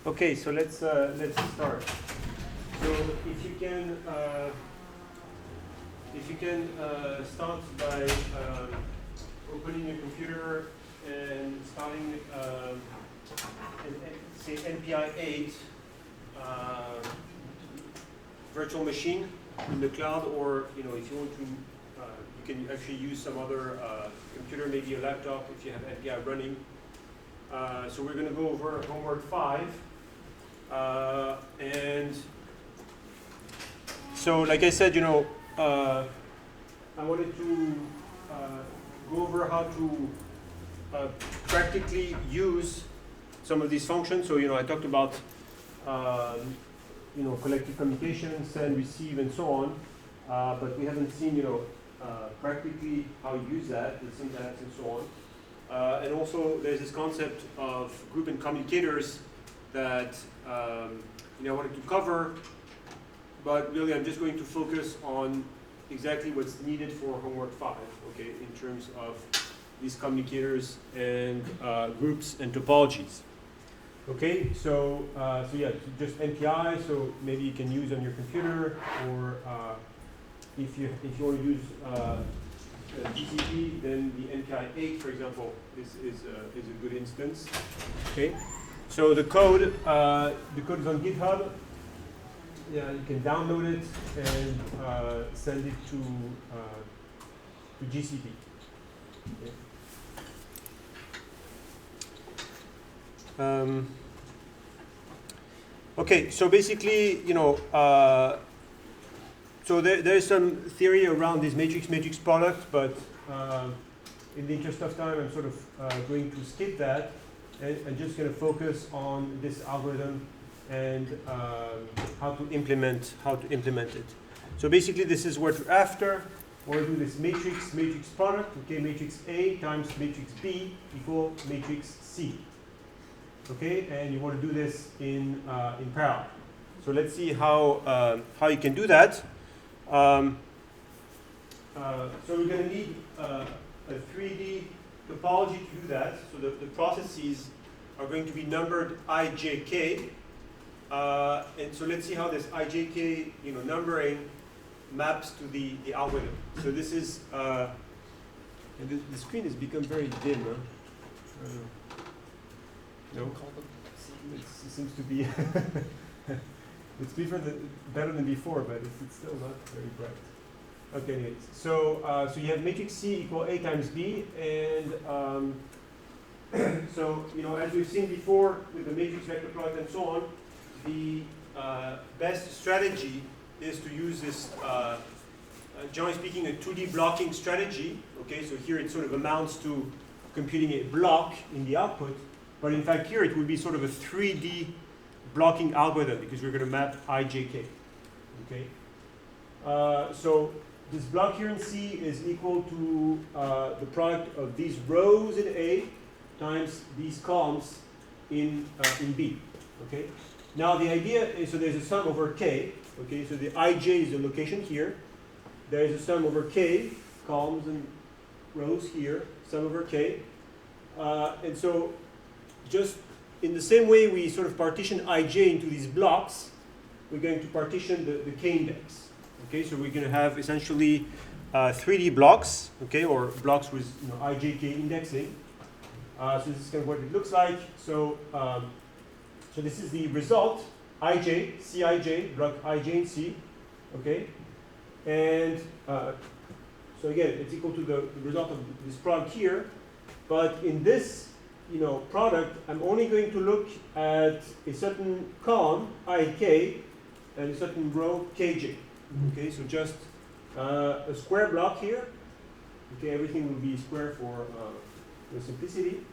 Okay, so let's start. So if you can start by opening your computer and starting say NPI 8 virtual machine in the cloud, or if you want to, you can actually use some other computer, maybe a laptop if you have NPI running. So we're going to go over homework 5. And so, like I said, I wanted to go over how to practically use some of these functions. So, I talked about, collective communication, send, receive, and so on. But we haven't seen, practically how you use that, the syntax and so on. And also, there's this concept of group and communicators that I wanted to cover, but really I'm just going to focus on exactly what's needed for homework 5, okay, in terms of these communicators and groups and topologies. Okay, so yeah, just NPI, so maybe you can use on your computer, or if you want to use GCP, then the NPI 8, for example, is a good instance. Okay. So the code is on GitHub. Yeah, you can download it and send it to GCP. Okay. Okay. So basically, so there's some theory around this matrix product, but in the interest of time, I'm sort of going to skip that. And I'm just going to focus on this algorithm and how to implement it. So basically, this is what we're after. We're going to do this matrix product. Okay, matrix A times matrix B equal matrix C. Okay, and you want to do this in parallel. So let's see how you can do that. So we're going to need a 3D topology to do that. So the processes are going to be numbered ijk, and so let's see how this ijk numbering maps to the algorithm. So this is and the screen has become very dim. Huh? No, it seems to be it's better than before, but it's still not very bright. Okay, anyways. So you have matrix C equal A times B, and so as we've seen before with the matrix vector product and so on, the best strategy is to use this, generally speaking, a 2D blocking strategy. Okay, so here it sort of amounts to computing a block in the output, but in fact here it would be sort of a 3D blocking algorithm because we're going to map ijk. Okay, so this block here in C is equal to the product of these rows in A times these columns in B. Okay. Now the idea is, so there's a sum over K. Okay. So the ij is the location here. There is a sum over K, columns and rows here, sum over K. And so just in the same way we sort of partition ij into these blocks, we're going to partition the K index. Okay, so we're going to have essentially 3D blocks, okay, or blocks with ijk indexing. So this is kind of what it looks like. So so this is the result, ij, Cij, block ij and C, okay, and so again it's equal to the result of this product here, but in this product I'm only going to look at a certain column ik and a certain row kj. Okay, so just a square block here. Okay, everything will be square for simplicity.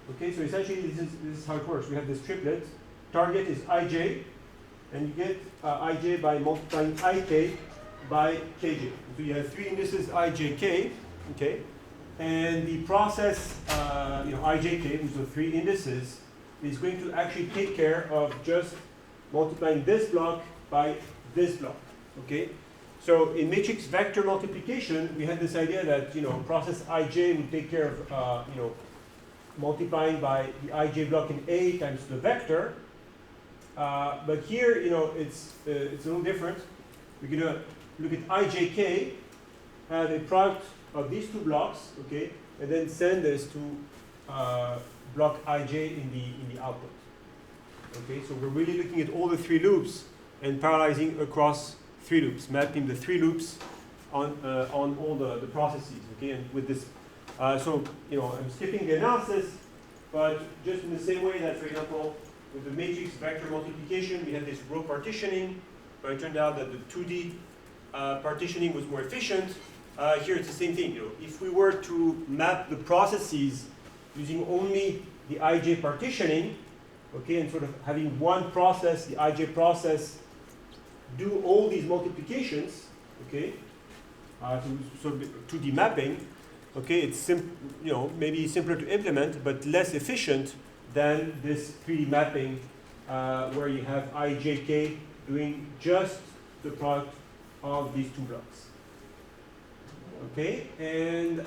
Okay, so essentially this is how it works. We have this triplet. Target is ij, and you get ij by multiplying ik by kj. So you have 3 indices ijk. Okay, and the process ijk, which are 3 indices, is going to actually take care of just multiplying this block by this block. Okay, so in matrix vector multiplication, we had this idea that process ij would take care of multiplying by the ij block in A times the vector. But here, it's a little different. We're going to look at ijk, have a product of these two blocks, okay, and then send this to block ij in the output. Okay, so we're really looking at all the three loops and parallelizing across three loops, mapping the three loops on all the processes. Okay, and with this, so I'm skipping the analysis, but just in the same way that, for example, with the matrix vector multiplication, we had this row partitioning, but it turned out that the 2D partitioning was more efficient. Here it's the same thing. If we were to map the processes using only the ij partitioning, okay, and sort of having one process, the ij process, do all these multiplications, okay, so 2D mapping, okay, it's maybe simpler to implement, but less efficient than this 3D mapping where you have ijk doing just the product of these two blocks. Okay, and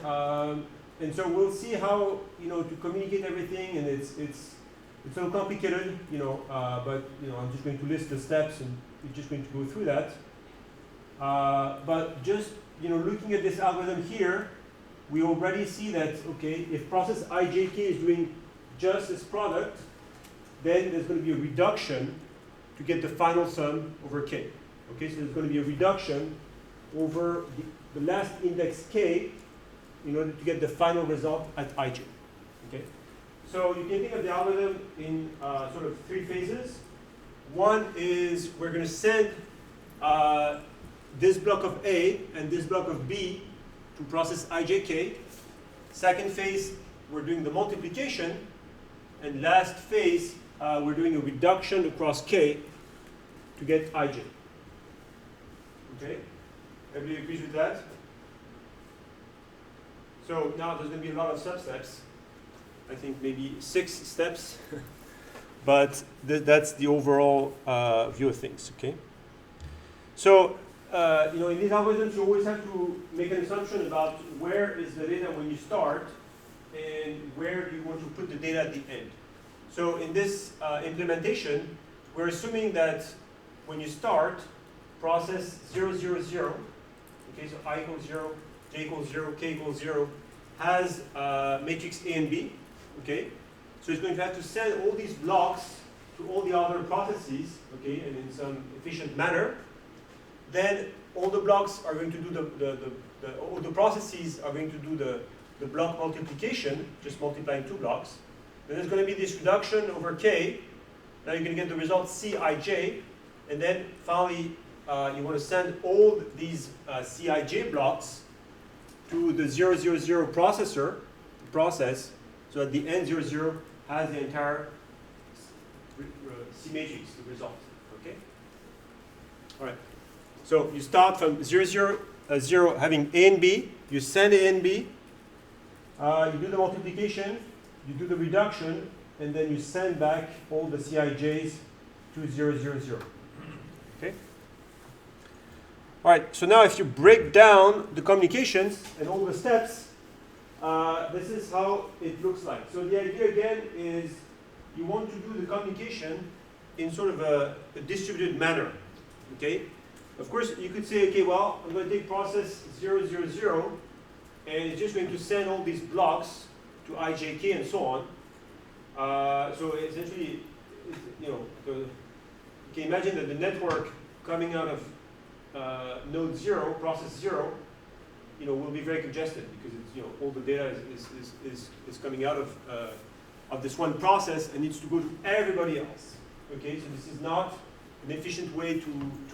so we'll see how to communicate everything, and it's a little complicated, but I'm just going to list the steps, and we're just going to go through that. But just looking at this algorithm here, we already see that if process ijk is doing just this product, then there's going to be a reduction to get the final sum over k. Okay, so there's going to be a reduction over the last index k in order to get the final result at ij. Okay, so you can think of the algorithm in sort of three phases. One is we're going to send this block of A and this block of B to process ijk. Second phase, we're doing the multiplication. And last phase, we're doing a reduction across k to get ij. Okay? Everybody agrees with that? So now there's going to be a lot of sub-steps. I think maybe 6 steps. But that's the overall view of things. Okay? So in these algorithms, you always have to make an assumption about where is the data when you start and where do you want to put the data at the end. So in this implementation, we're assuming that when you start, process 0, 0, 0, okay, so I equals 0, j equals 0, k equals 0, has matrix A and B, okay? So it's going to have to send all these blocks to all the other processes, okay, and in some efficient manner. Then all the blocks are going to do all the processes are going to do the block multiplication, just multiplying two blocks. Then there's going to be this reduction over k. Now you're going to get the result Cij, and then finally you want to send all these Cij blocks to the 0, 0, 0 process, so at the end 0, 0 has the entire C matrix, the result. Okay. All right. So you start from 0, 0, 0 having A and B. You send A and B. You do the multiplication. You do the reduction, and then you send back all the Cijs to 0, 0, 0. Okay? All right, so now if you break down the communications and all the steps, this is how it looks like. So the idea again is you want to do the communication in sort of a distributed manner. Okay? Of course, you could say, okay, well, I'm going to take process 0, 0, 0, and it's just going to send all these blocks to ijk and so on. So essentially, you can imagine that the network coming out of node 0, process 0, will be very congested because it's, all the data is coming out of this one process and needs to go to everybody else. Okay, so this is not an efficient way to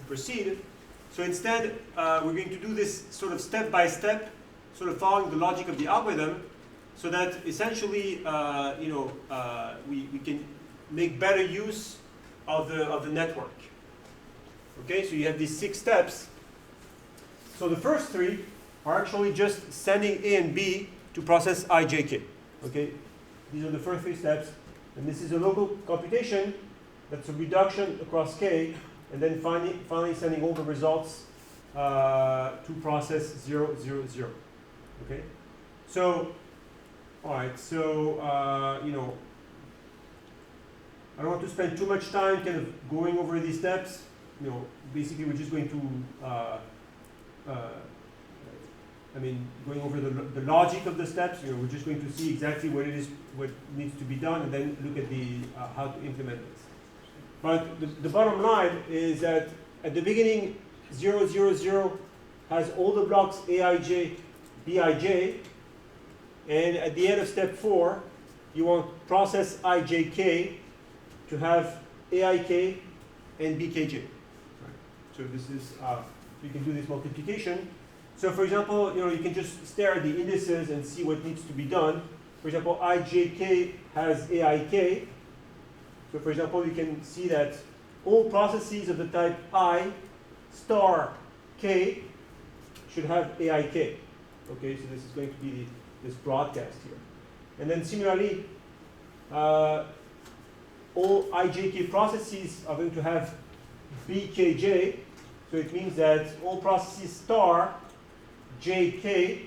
proceed. So instead, we're going to do this sort of step by step, sort of following the logic of the algorithm, so that essentially, we can make better use of the network. Okay, so you have these 6 steps. So the first 3 are actually just sending A and B to process ijk. Okay, these are the first 3 steps, and this is a local computation. That's a reduction across k, and then finally sending all the results to process 0, 0, 0. Okay, so All right, so, you know, I don't want to spend too much time kind of going over these steps. You know, basically we're just going to, going over the logic of the steps. You know, we're just going to see exactly what it is, what needs to be done, and then look at the how to implement this. But the bottom line is that at the beginning, 0, 0, 0 has all the blocks Aij, Bij, and at the end of step 4, you want process ijk to have Aik and Bkj. Right. So this is, you can do this multiplication. So for example, you know, you can just stare at the indices and see what needs to be done. For example, ijk has Aik. So for example, you can see that all processes of the type I star k should have Aik. Okay, so this is going to be this broadcast here. And then similarly, all ijk processes are going to have Bkj. So it means that all processes star jk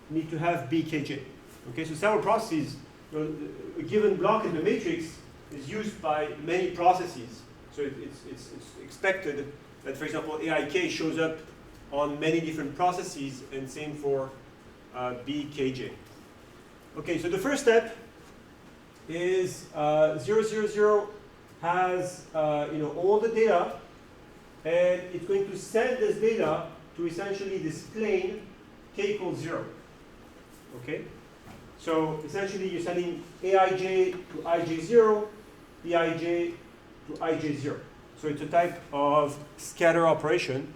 need to have Bkj. Okay, so several processes, you know, a given block in the matrix is used by many processes. So it's expected that, for example, Aik shows up on many different processes, and same for Bkj. Okay, so the first step is 0, 0, 0 has you know, all the data, and it's going to send this data to essentially this plane k equals 0. Okay, so essentially you're sending Aij to Ij0, Bij to Ij0. So it's a type of scatter operation.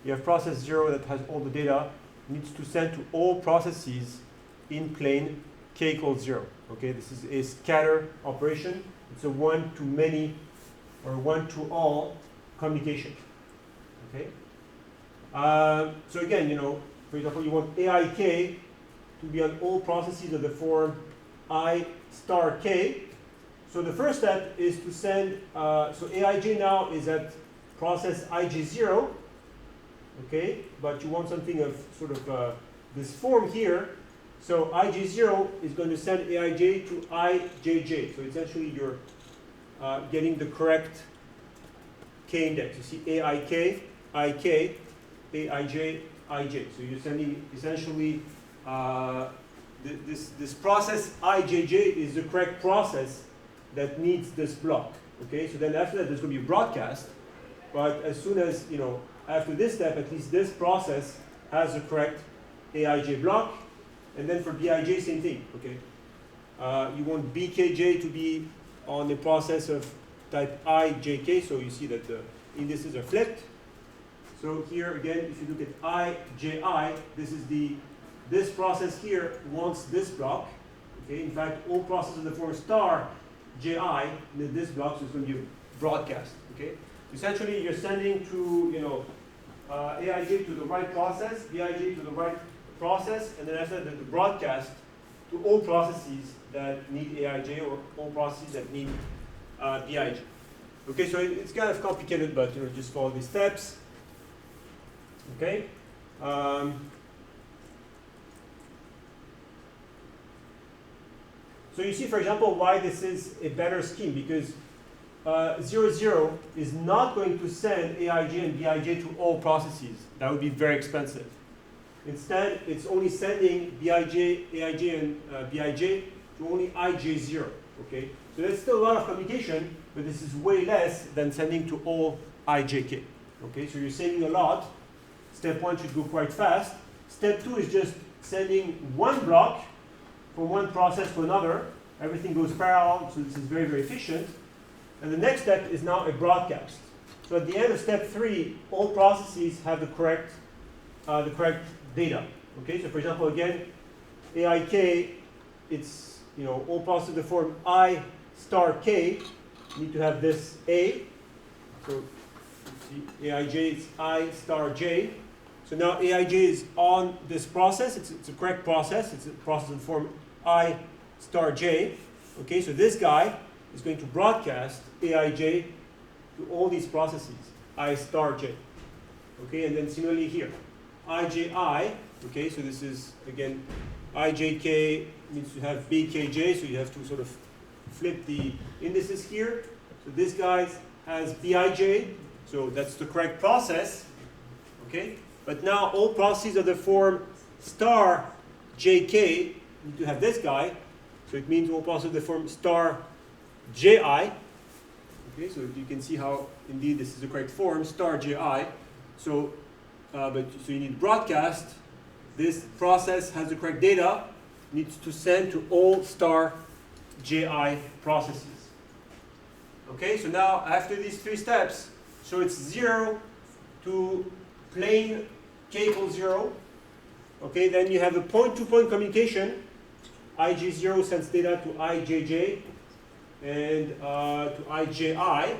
You have process 0 that has all the data, needs to send to all processes in plane k equals 0. Okay, this is a scatter operation. It's a one-to-many or one-to-all communication. Okay. So again, you know, for example, you want Aik to be on all processes of the form I star k. So the first step is to send, so Aij now is at process Ij0, okay, but you want something of sort of this form here. So Ij0 is going to send Aij to Ijj. So essentially you're getting the correct k index. You see Aik, Ik, Aij, Ij. So you're sending essentially this process Ijj is the correct process that needs this block. Okay, so then after that there's going to be a broadcast, but as soon as, you know, after this step, at least this process has the correct Aij block, and then for Bij, same thing. Okay, you want Bkj to be on the process of type Ijk, so you see that the indices are flipped. So here again, if you look at Iji, this process here wants this block. Okay, in fact, all processes of the form star Ji, in this block, so it's going to be a broadcast. Okay, essentially you're sending to, you know, Aij to the right process, Bij to the right process, and then after the broadcast to all processes that need Aij or all processes that need Bij. Okay, so it's kind of complicated, but, you know, just follow these steps. Okay. So you see, for example, why this is a better scheme, because 0, 0 is not going to send Aij and Bij to all processes. That would be very expensive. Instead, it's only sending Bij, Aij, and Bij to only Ij0. Okay, so there's still a lot of communication, but this is way less than sending to all Ijk. Okay, so you're saving a lot. Step 1 should go quite fast. Step 2 is just sending one block from one process to another. Everything goes parallel, so this is very, very efficient. And the next step is now a broadcast. So at the end of step 3, all processes have the correct data. Okay, so for example, again, Aik, it's, you know, all processes of the form I star k need to have this A. So you see Aij is I star j. So now Aij is on this process. It's a correct process. It's a process in the form I star j. Okay, so this guy is going to broadcast Aij to all these processes, I star j. Okay, and then similarly here, Iji, okay, so this is again Ijk, needs to have bkj, so you have to sort of flip the indices here. So this guy has bij, so that's the correct process. Okay, but now all processes of the form star jk need to have this guy, so it means all processes of the form star ji. Okay, so you can see how indeed this is the correct form, star ji. So, so you need broadcast. This process has the correct data, needs to send to all star ji processes. Okay, so now after these three steps, so it's 0 to plain k equals 0. Okay, then you have a point-to-point communication. ij0 sends data to ijj and to iji.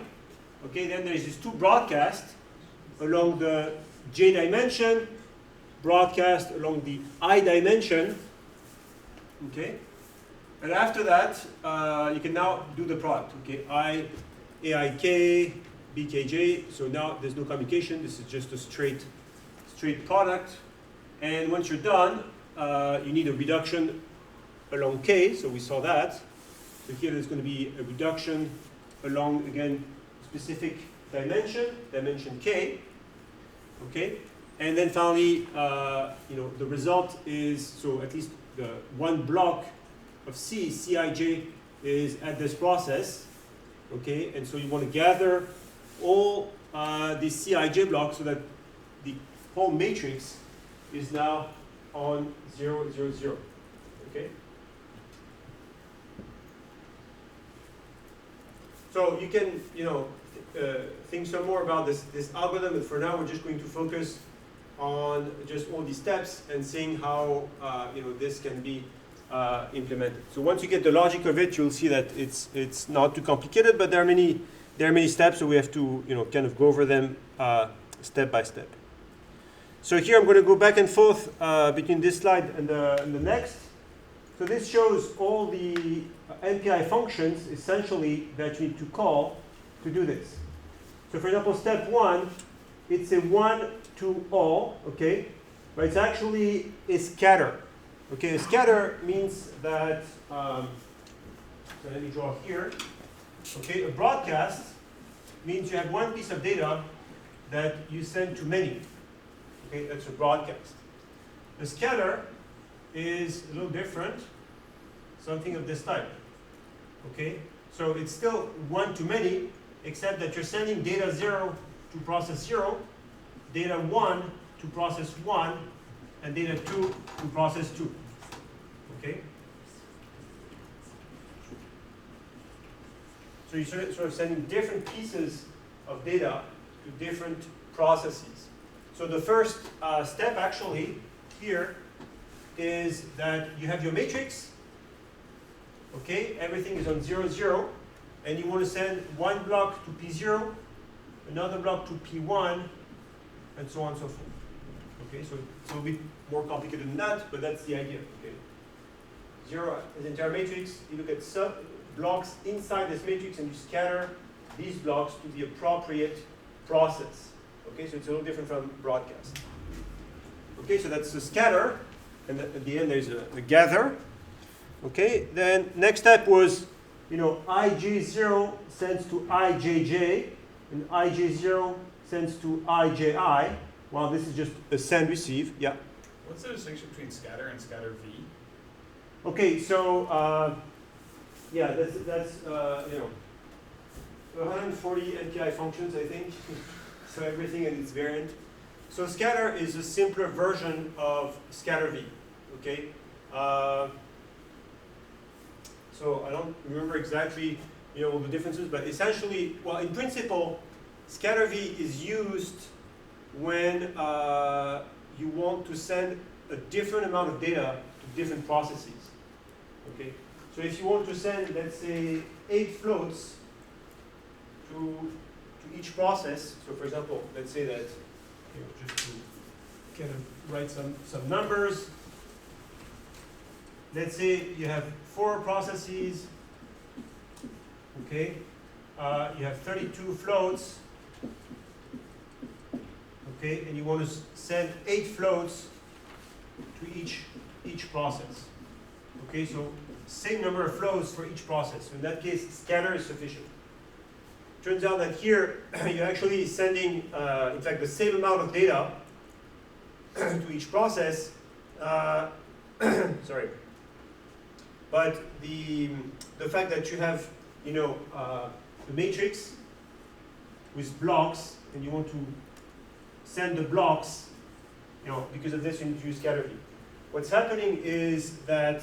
Okay, then there's these two broadcasts along the j dimension, broadcast along the I dimension. Okay, and after that, you can now do the product. Okay, aik, bkj. So now there's no communication. This is just a straight product. And once you're done, you need a reduction along k. So we saw that. So here there's going to be a reduction along, again, specific dimension k. Okay, and then finally, the result is, so at least the one block of C, Cij, is at this process. Okay, and so you want to gather all these Cij blocks so that the whole matrix is now on 0, 0, 0. Okay. So you can, think some more about this algorithm, but for now we're just going to focus on just all these steps and seeing how this can be implemented. So once you get the logic of it, you'll see that it's not too complicated, but there are many steps, so we have to kind of go over them step by step. So here I'm going to go back and forth between this slide and the next. So this shows all the MPI functions essentially that you need to call to do this. So for example, step 1, it's a 1 to all, okay? But it's actually a scatter. Okay, a scatter means that, so let me draw here. Okay, a broadcast means you have one piece of data that you send to many. Okay, that's a broadcast. A scatter is a little different, something of this type. Okay, so it's still one to many, except that you're sending data 0 to process 0, data 1 to process 1, and data 2 to process 2. Okay? So you're sort of sending different pieces of data to different processes. So the first step actually here is that you have your matrix. Okay, everything is on 0, 0, and you want to send one block to P0, another block to P1, and so on and so forth. Okay, so it's a little bit more complicated than that, but that's the idea. Okay, 0 is the entire matrix. You look at sub blocks inside this matrix, and you scatter these blocks to the appropriate process. Okay, so it's a little different from broadcast. Okay, so that's the scatter, and at the end there's a gather. Okay, then next step was, ij0 sends to ijj, and ij0 sends to iji. Well, this is just a send receive. Yeah. What's the distinction between scatter and scatter v? Okay, so yeah, that's 140 NPI functions, I think. So everything and its variant. So scatter is a simpler version of scatter v. Okay. So I don't remember exactly, all the differences, but essentially, well, in principle, scatter v is used when you want to send a different amount of data to different processes. Okay. So if you want to send, let's say, 8 floats to each process. So for example, let's say that, just to kind of write some numbers. Let's say you have 4 processes, okay? You have 32 floats, okay? And you want to send 8 floats to each process, Okay, so same number of flows for each process. So in that case, scatter is sufficient. Turns out that here, you're actually sending, in fact, the same amount of data to each process. Sorry. But the fact that you have, the matrix with blocks, and you want to send the blocks, because of this, you need to use scatter V. What's happening is that,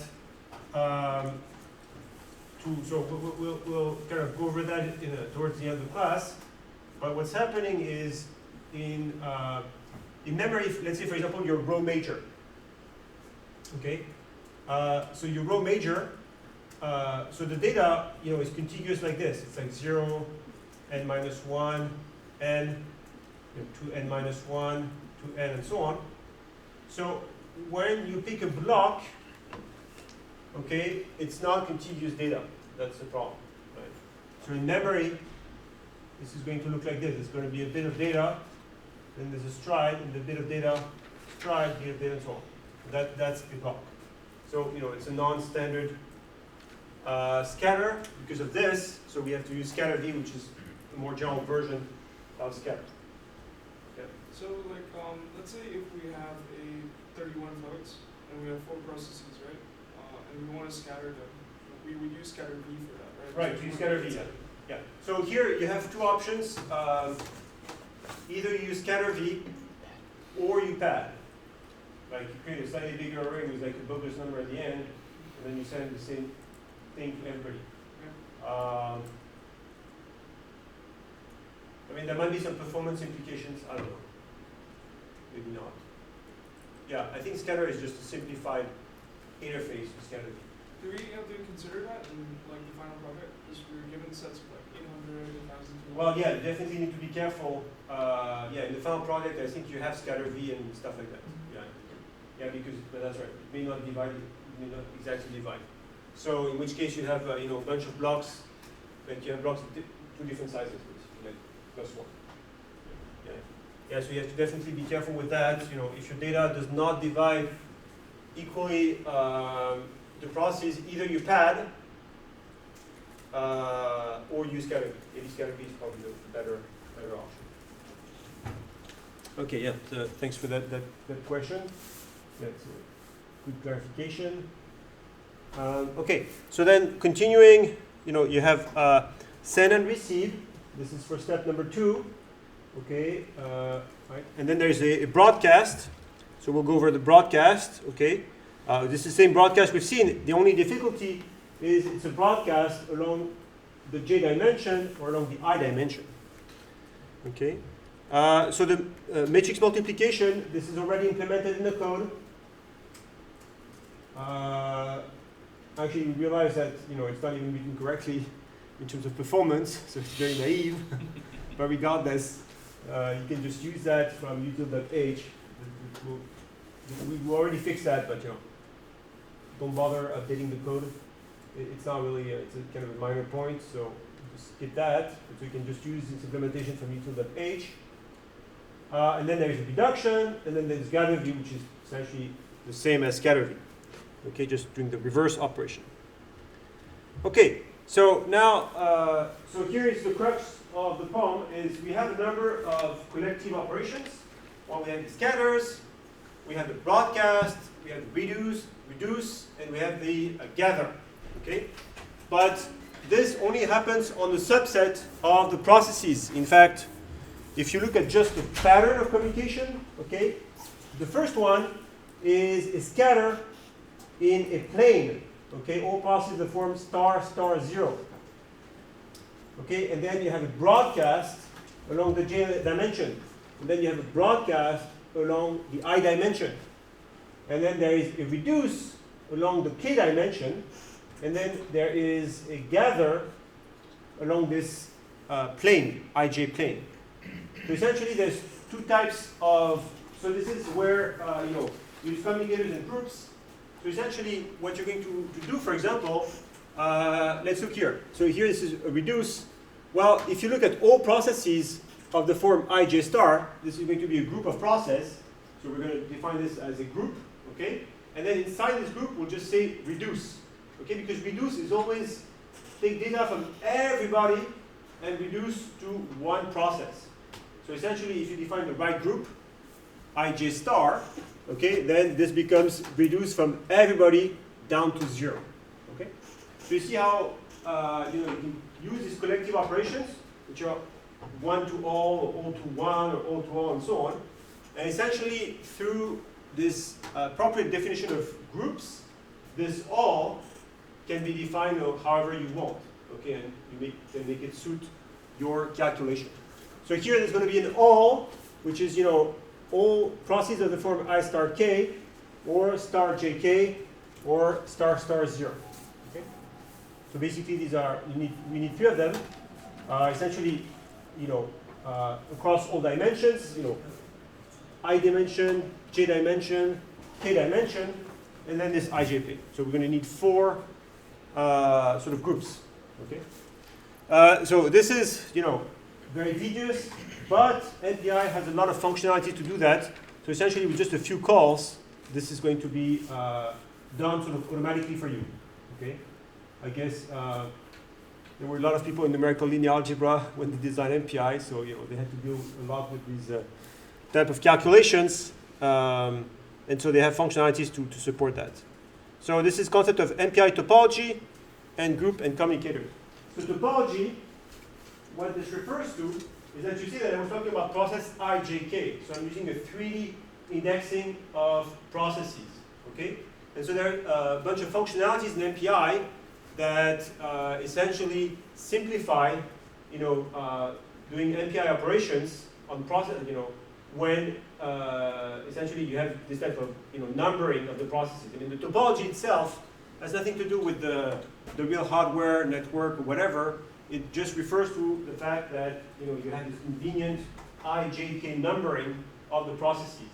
so we'll kind of go over that towards the end of the class. But what's happening is in memory, let's say for example your row major. Okay, so your row major, so the data is contiguous like this. It's like 0, n minus 1, n, 2n minus 1, 2n, and so on. So when you pick a block, okay, it's not contiguous data. That's the problem, right? So in memory, this is going to look like this. It's going to be a bit of data, then there's a stride, and the bit of data, stride, bit of data, and so on. That's the block. So it's a non-standard scatter because of this. So we have to use scatter V, which is a more general version of scatter. Okay. So like, let's say if we have a 31 votes and we have 4 processes, right? And we want to scatter them. We would use scatter V for that, right? Right, use scatter V, yeah. So here you have two options. Either you use scatter V or you pad. Like you create a slightly bigger array with like a bogus number at the end, and then you send the same thing to everybody. Okay. I mean, there might be some performance implications. I don't know. Maybe not. Yeah, I think scatter is just a simplified interface with scatter V. Do we have to consider that in like the final project? Because we were given sets of like 800, 1,000. Well, yeah, definitely need to be careful. Yeah, in the final project, I think you have scatter V and stuff like that. Yeah, because that's right. It may not divide. It may not exactly divide. So in which case you have a bunch of blocks. Like you have blocks of two different sizes, basically, like +1. Yeah. So you have to definitely be careful with that. If your data does not divide equally the process, either you pad or use scatter V. Maybe scatter V is probably the better option. Okay, yeah. So thanks for that question. That's a good clarification. Okay, so then continuing, you have send and receive. This is for step number 2. Okay, right. And then there's a broadcast. So we'll go over the broadcast. Okay, this is the same broadcast we've seen. The only difficulty is it's a broadcast along the j dimension or along the I dimension. Okay, so the matrix multiplication, this is already implemented in the code. Actually, we realize that it's not even written correctly in terms of performance, so it's very naive. But regardless, you can just use that from util.h. We already fixed that, but don't bother updating the code. It's not really, it's a kind of a minor point, so just skip that. So you can just use this implementation from util.h. And then there's a reduction, and then there's gather v, which is essentially the same as scatter v. Okay, just doing the reverse operation. Okay, so now, so here is the crux of the poem, is we have a number of collective operations. Well, we have the scatters, we have the broadcast, we have the reduce, and we have the gather. Okay, but this only happens on the subset of the processes. In fact, if you look at just the pattern of communication, okay, the first one is a scatter in a plane. Okay, all processes that form star, star, 0. Okay, and then you have a broadcast along the j dimension. And then you have a broadcast along the I dimension. And then there is a reduce along the k dimension. And then there is a gather along this plane, ij plane. So essentially there's two types of, so this is where you use communicators in groups. So essentially what you're going to do, for example, let's look here. So here this is a reduce. Well, if you look at all processes of the form ij star, this is going to be a group of process. So we're going to define this as a group, okay? And then inside this group, we'll just say reduce. Okay, because reduce is always take data from everybody and reduce to one process. So essentially, if you define the right group, ij star, okay, then this becomes reduced from everybody down to 0. Okay, so you see how you can use these collective operations, which are one to all, or all to one, or all to all, and so on. And essentially, through this appropriate definition of groups, this all can be defined however you want. Okay, and you can make it suit your calculation. So here there's going to be an all, which is all processes of the form I star k, or star jk, or star star 0. Okay. So basically these are we need 3 of them. Essentially, across all dimensions, I dimension, j dimension, k dimension, and then this ijp. So we're going to need 4 sort of groups. Okay. So this is very tedious, but NPI has a lot of functionality to do that. So essentially, with just a few calls, this is going to be done sort of automatically for you. Okay. I guess there were a lot of people in numerical linear algebra when they designed NPI, so they had to deal a lot with these type of calculations, and so they have functionalities to support that. So this is concept of NPI topology and group and communicator. So topology, what this refers to is that you see that I was talking about process ijk. So I'm using a 3D indexing of processes. Okay, and so there are a bunch of functionalities in NPI that essentially simplify, doing NPI operations on process, when essentially you have this type of, numbering of the processes. I mean, the topology itself has nothing to do with the real hardware, network, or whatever. It just refers to the fact that, you have this convenient ijk numbering of the processes.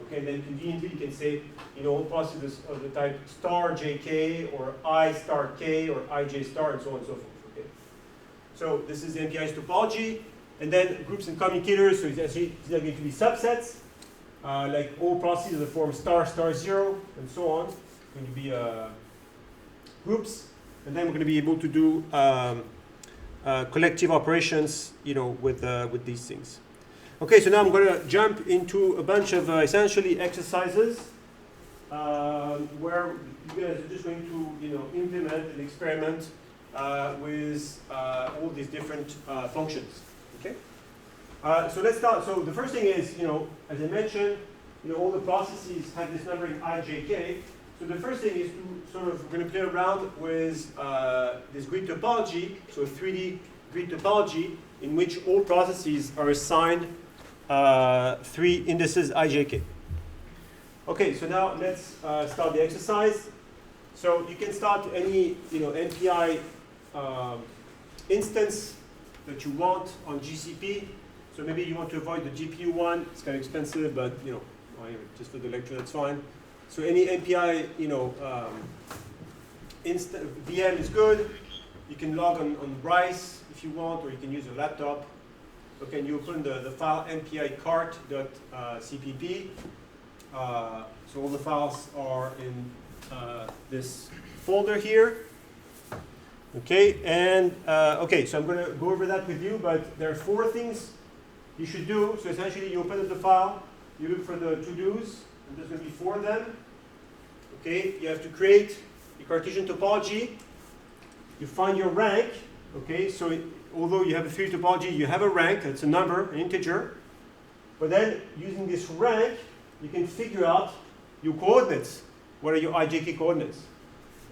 Okay, and then conveniently you can say, all processes of the type star jk, or I star k, or ij star, and so on and so forth. Okay. So this is the NPI's topology. And then groups and communicators, so these are going to be subsets, like all processes of the form star star 0, and so on. It's going to be groups. And then we're going to be able to do collective operations, with these things. Okay, so now I'm going to jump into a bunch of essentially exercises where you guys are just going to implement and experiment with all these different functions. Okay. So let's start. So the first thing is, as I mentioned, all the processes have this numbering ijk. So the first thing is to sort of, we're going to play around with this grid topology, so a 3D grid topology in which all processes are assigned 3 indices ijk. Okay, so now let's start the exercise. So you can start any NPI instance that you want on GCP. So maybe you want to avoid the GPU one. It's kind of expensive, but just for the lecture, that's fine. So any NPI VM is good. You can log on Rice if you want, or you can use a laptop. Okay, and you open the file npi cart.cpp. So all the files are in this folder here. Okay, and so I'm going to go over that with you, but there are 4 things you should do. So essentially, you open up the file, you look for the to-dos, and there's going to be 4 of them. Okay, you have to create a Cartesian topology. You find your rank. Okay, so although you have a 3D topology, you have a rank. That's a number, an integer. But then, using this rank, you can figure out your coordinates. What are your ijk coordinates?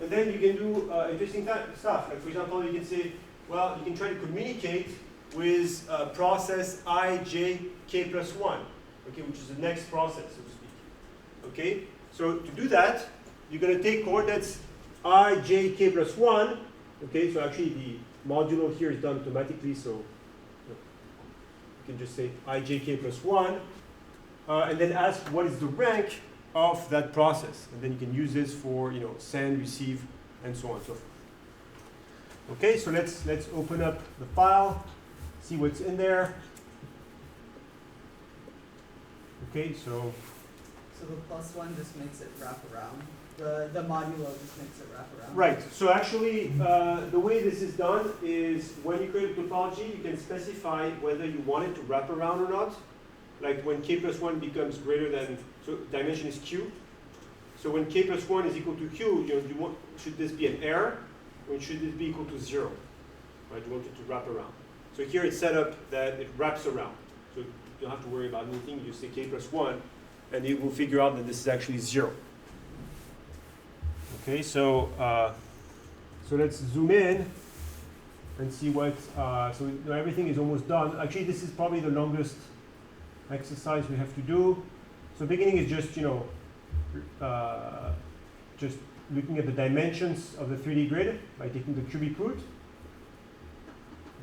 And then you can do interesting stuff. Like, for example, you can say, well, you can try to communicate with process ijk plus 1, okay, which is the next process, so to speak. Okay, so to do that, you're going to take coordinates ijk plus 1. Okay, so actually the modulo here is done automatically, so you can just say ijk plus 1, and then ask what is the rank of that process, and then you can use this for send, receive, and so on and so forth. Okay, so let's open up the file, see what's in there. Okay, so So the +1 just makes it wrap around. The modulo just makes it wrap around. Right. So actually, the way this is done is when you create a topology, you can specify whether you want it to wrap around or not. Like when k+1 becomes greater than, so dimension is q. So when k+1 is equal to q, you want, should this be an error, or should this be equal to 0? Right? You want it to wrap around. So here it's set up that it wraps around. So you don't have to worry about anything. You say k+1, and it will figure out that this is actually 0. Okay, so let's zoom in and see what, so everything is almost done. Actually, this is probably the longest exercise we have to do. So beginning is just, just looking at the dimensions of the 3D grid by taking the cubic root.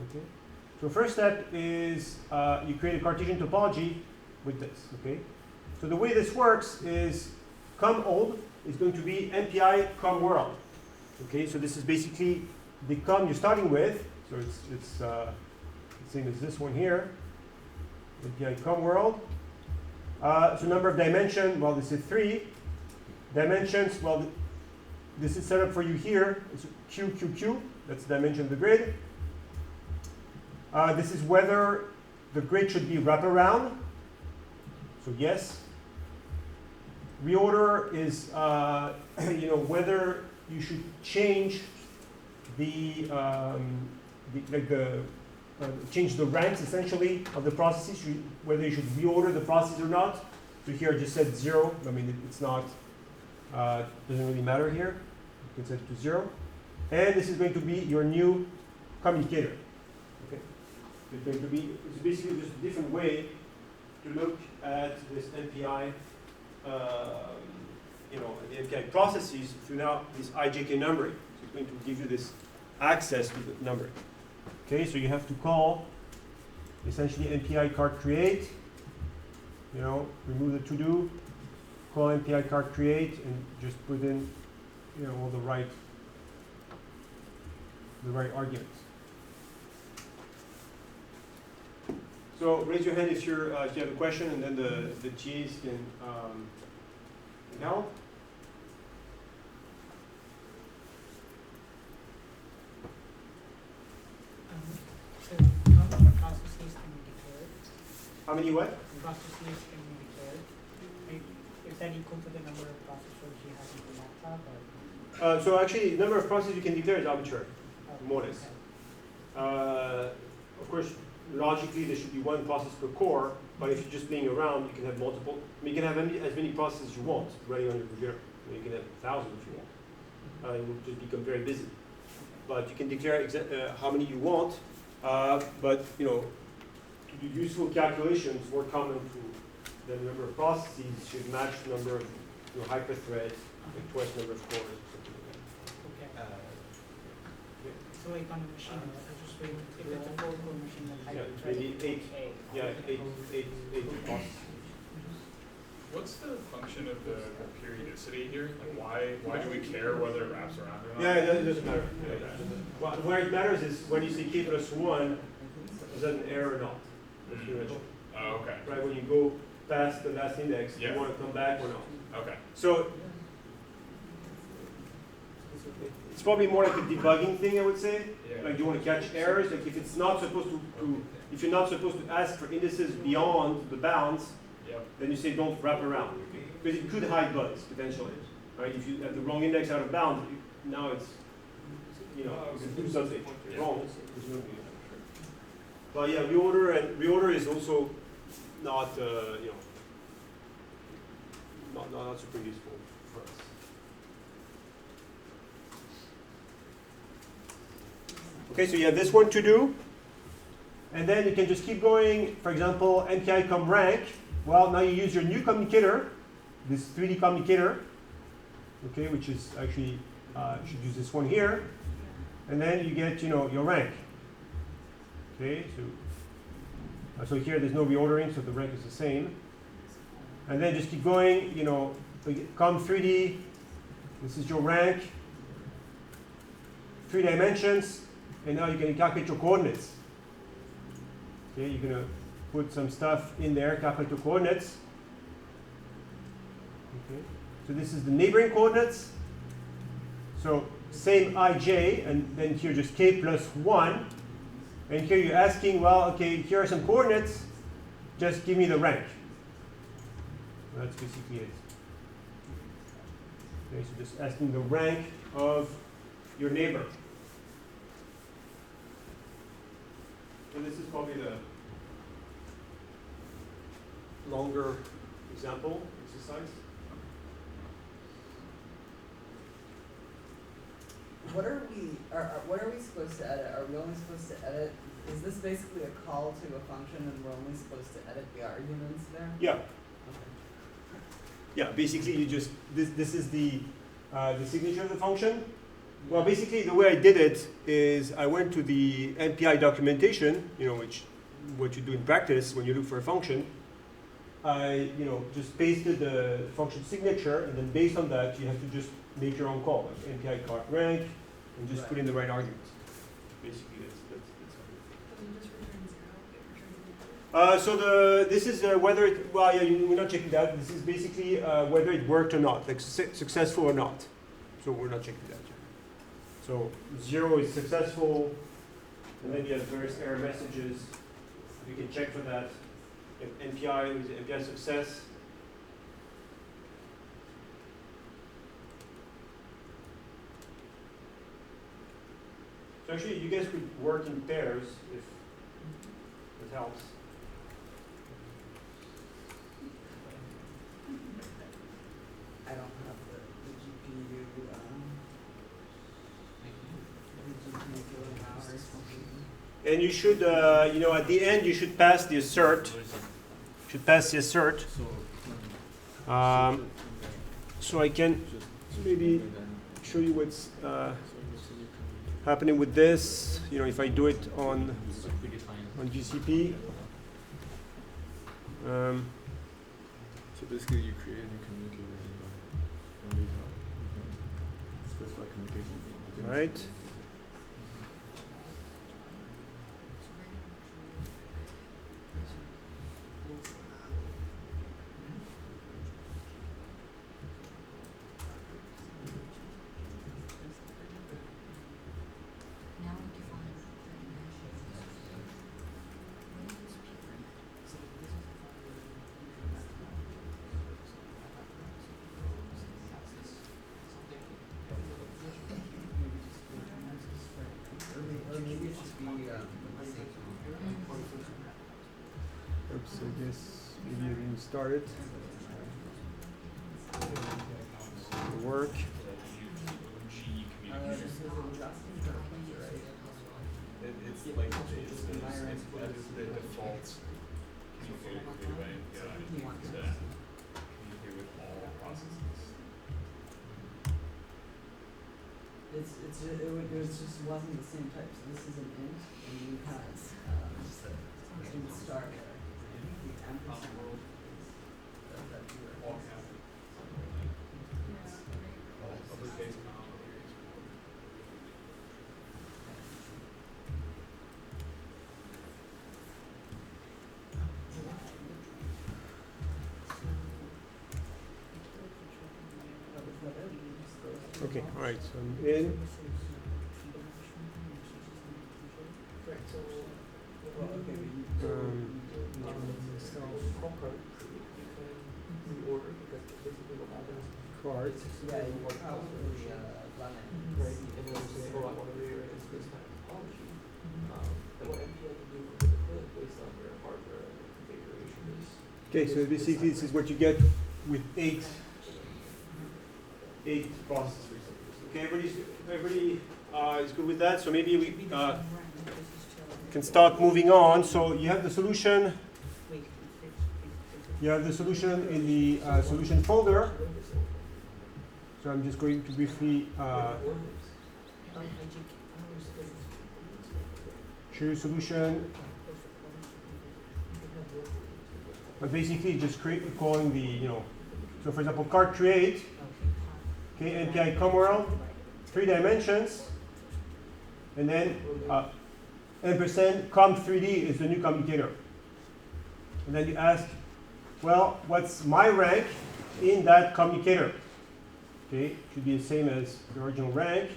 Okay. So first step is you create a Cartesian topology with this. Okay. So the way this works is com old is going to be MPI com world. Okay. So this is basically the com you're starting with. So it's the same as this one here. MPI com world. So number of dimension, well, this is 3. Dimensions, well, this is set up for you here. It's Q, Q, Q. That's the dimension of the grid. This is whether the grid should be wraparound. So yes. Reorder is whether you should change change the ranks essentially of the processes. Whether you should reorder the process or not. So here I just said 0. I mean it's not doesn't really matter here. You can set it to 0. And this is going to be your new communicator. It's going to be, it's basically just a different way to look at this MPI, the MPI processes through now this IJK numbering. So it's going to give you this access to the numbering. Okay, so you have to call essentially MPI card create, remove the to do, call MPI card create, and just put in, all the right arguments. So raise your hand if you have a question, and then the TAs can help. So how many processes can be declared? How many what? Processes can be declared. Is that equal to the number of processors you have in the laptop? Or? So actually, the number of processes you can declare is arbitrary, more or less. Okay. Of course, logically, there should be one process per core, but if you're just playing around, you can have multiple. You can have as many processes as you want running on your computer. You can have 1,000 if you want. It will just become very busy. But you can declare how many you want. But to do useful calculations, more common to the number of processes should match the number of hyperthreads, like twice the number of cores, or something like that. Okay. So like on a machine, if it's a 4-core machine, then Yeah, maybe 8 processes. What's the function of the periodicity here? Like why do we care whether it wraps around or not? Yeah, it doesn't matter. Well, where it matters is when you say k+1, is that an error or not? That's pretty much it. Oh, okay. Right, when you go past the last index, Yeah. you want to come back or not. Okay. So it's probably more like a debugging thing, I would say. Yeah. Like you want to catch errors. Like if it's not supposed to if you're not supposed to ask for indices beyond the bounds, Yep. then you say don't wrap around, because it could hide bugs potentially. Right? If you have the wrong index out of bounds, now it's you can do something wrong. But yeah, reorder is also not not super useful for us. Okay, so you have this one to do, and then you can just keep going. For example, MPI com rank. Well, now you use your new communicator, this 3D communicator, okay, which is actually you should use this one here, and then you get your rank. Okay, so here there's no reordering, so the rank is the same, and then just keep going. Com 3D. This is your rank. 3 dimensions, and now you can calculate your coordinates. Okay, you're gonna put some stuff in there, calculate your coordinates. Okay. So this is the neighboring coordinates. So same ij, and then here just k plus 1. And here you're asking, well, okay, here are some coordinates. Just give me the rank. That's basically it. Okay, so just asking the rank of your neighbor. So this is probably the longer example exercise. What are we supposed to edit? Are we only supposed to edit? Is this basically a call to a function, and we're only supposed to edit the arguments there? Yeah. Okay. Yeah. Basically, you just this is the signature of the function. Well, basically, the way I did it is I went to the MPI documentation, which what you do in practice when you look for a function. I, just pasted the function signature, and then based on that, you have to just make your own call, like MPI cart rank, and just put in the right arguments. Basically, that's how it is. So this is whether it, well, yeah, we're not checking that. This is basically whether it worked or not, like successful or not. So we're not checking that. So 0 is successful, and then you have various error messages. You can check for that. If MPI is MPI success. So actually, you guys could work in pairs if it helps. I don't have the GPU. The GPU hours. And you should, at the end, you should pass the assert. So I can maybe show you what's happening with this. If I do it on GCP. So basically, you create a new communicator and you can specify communication. Right. Oops, I guess maybe I didn't start it. It'll work. It's like it's the default communicated by API to communicate with all processes. It wasn't the same type. So this is an int, and you had int star there. The ampersand does that here. All uppercase, Okay, all right, so I'm in. Cart. Yeah, you probably run it. Okay, so basically this is what you get with eight processors. Okay, everybody is good with that. So maybe we can start moving on. So you have the solution. You have the solution in the solution folder. So I'm just going to briefly show you solution. But basically just calling the, so for example, card create, okay, MPI comworld, 3 dimensions, and then ampersand com3D is the new communicator. And then you ask, well, what's my rank? in that communicator. Okay, it should be the same as the original rank.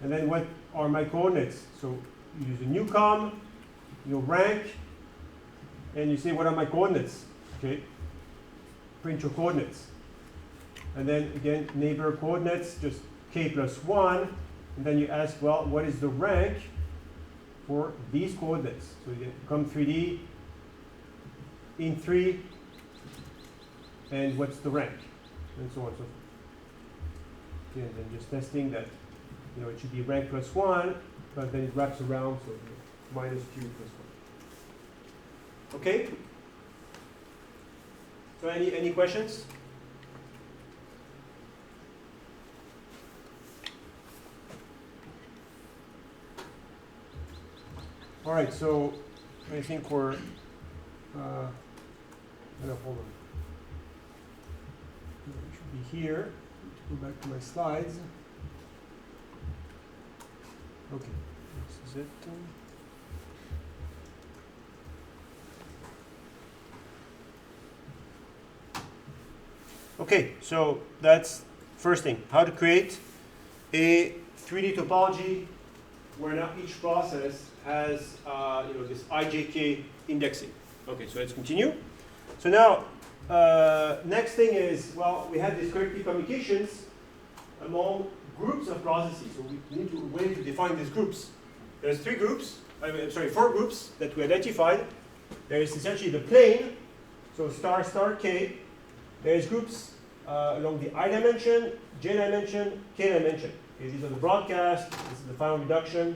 And then what are my coordinates? So you use a new com, your rank, and you say what are my coordinates? Okay, print your coordinates. And then again, neighbor coordinates, just k plus 1. And then you ask, well, what is the rank for these coordinates? So you get com 3D, in 3, and what's the rank? And so on and so forth. Okay, and then just testing that, it should be rank plus 1, but then it wraps around, so minus q plus 1. Okay? So any questions? All right, so I think we're, hold on. It should be here. Go back to my slides. Okay, this is it. Okay, so that's first thing, how to create a 3D topology where now each process has this IJK indexing. Okay, so let's continue. So now, next thing is, well, we have these corrective communications among groups of processes. So we need a way to define these groups. There's 4 groups that we identified. There is essentially the plane, so star star k. There's groups along the I dimension, j dimension, k dimension. Okay, these are the broadcast, this is the final reduction.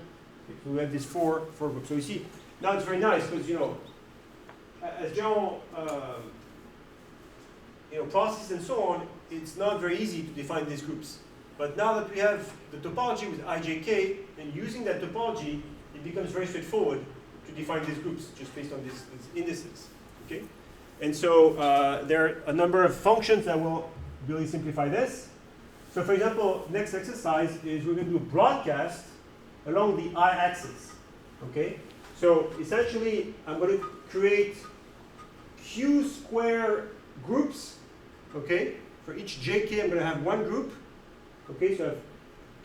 Okay, so we have these four groups. So you see, now it's very nice because, as general processes and so on, it's not very easy to define these groups. But now that we have the topology with IJK, and using that topology, it becomes very straightforward to define these groups just based on these indices. Okay? And so there are a number of functions that will really simplify this. So for example, next exercise is we're going to do broadcast along the I-axis. Okay? So essentially, I'm going to create Q square groups. Okay? For each JK, I'm going to have one group. Okay, so I have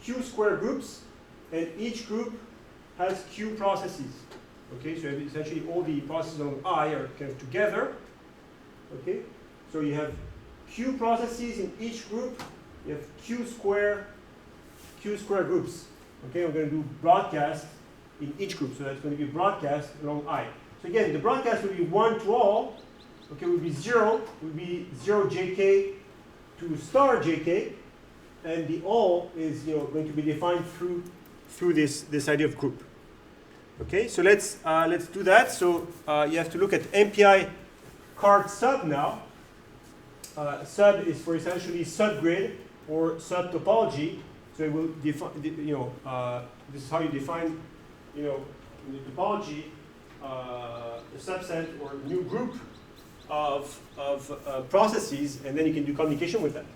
Q square groups, and each group has Q processes. Okay, so essentially all the processes on I are kind of together. Okay, so you have Q processes in each group. You have Q square groups. Okay, we're going to do broadcast in each group, so that's going to be broadcast along I. So again, the broadcast will be 1 to all. Okay, will be 0. Will be 0 JK to star JK. And the all is going to be defined through this idea of group. Okay, so let's do that. So you have to look at MPI card sub now. Sub is for essentially subgrid or sub topology. So it will define. This is how you define, in the topology, a subset or new group of processes, and then you can do communication with them.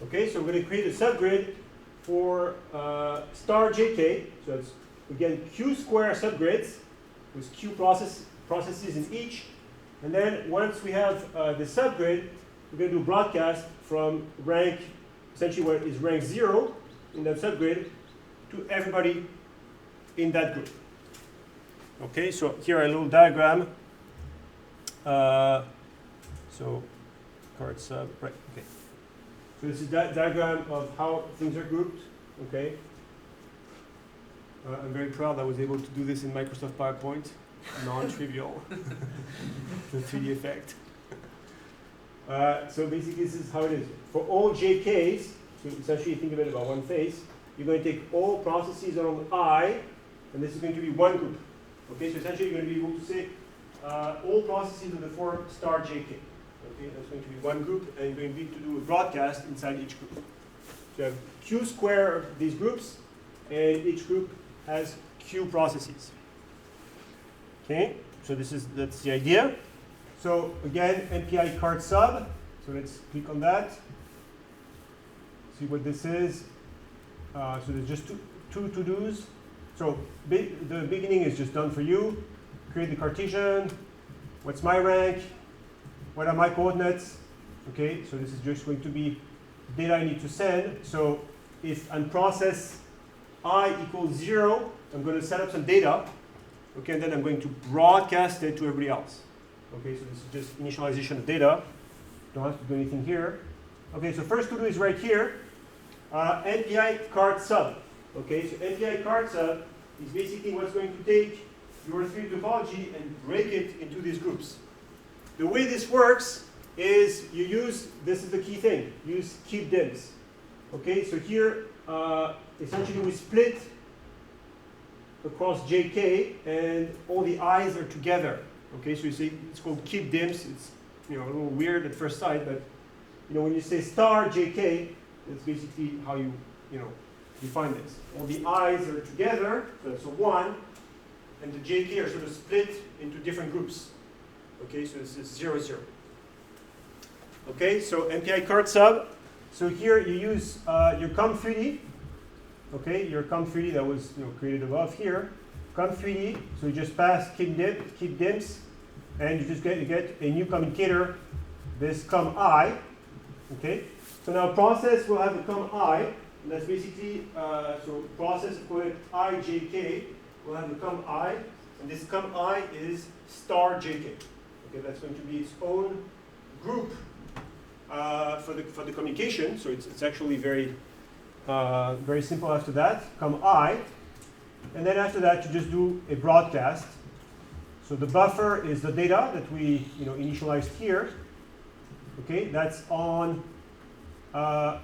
Okay, so we're going to create a subgrid for star JK. So it's, again, Q square subgrids with Q processes in each. And then once we have the subgrid, we're going to do broadcast from rank, essentially what is rank 0 in that subgrid, to everybody in that group. Okay, so here a little diagram. So card sub, right, okay. So this is that diagram of how things are grouped, okay? I'm very proud I was able to do this in Microsoft PowerPoint, non-trivial, the 3D effect. So basically this is how it is. For all JKs, so essentially think of it about one face, you're going to take all processes along I, and this is going to be one group. Okay, so essentially you're going to be able to say all processes in the form star JK. Okay, that's going to be one group, and you're going to need to do a broadcast inside each group. So you have Q square of these groups, and each group has Q processes. Okay, so that's the idea. So again, MPI card sub. So let's click on that. See what this is. So there's just two to-dos. So the beginning is just done for you. Create the Cartesian. What's my rank? What are my coordinates? Okay, so this is just going to be data I need to send. So if on process I equals 0, I'm going to set up some data. Okay, and then I'm going to broadcast it to everybody else. Okay, so this is just initialization of data. Don't have to do anything here. Okay, so first to do is right here, NPI card sub. Okay, so NPI card sub is basically what's going to take your 3D topology and break it into these groups. The way this works is you use, this is the key thing, use keep dims. Okay, so here, essentially we split across JK and all the I's are together. Okay, so you see it's called keep dims. It's a little weird at first sight, but when you say star JK, that's basically how you define this. All the I's are together, so that's a 1, and the JK are sort of split into different groups. Okay, so this is 0, 0. Okay, so MPI card sub. So here you use your COM3D. Okay, your COM3D that was created above here. COM3D. So you just pass keep dims, and you just get a new communicator. This COM_I. Okay. So now process will have a COM_I, and that's basically so process equivalent IJK will have the COM_I, and this COM_I is star JK. Okay, that's going to be its own group for the communication. So it's actually very very simple after that. COM_I, and then after that you just do a broadcast. So the buffer is the data that we initialized here. Okay, that's on the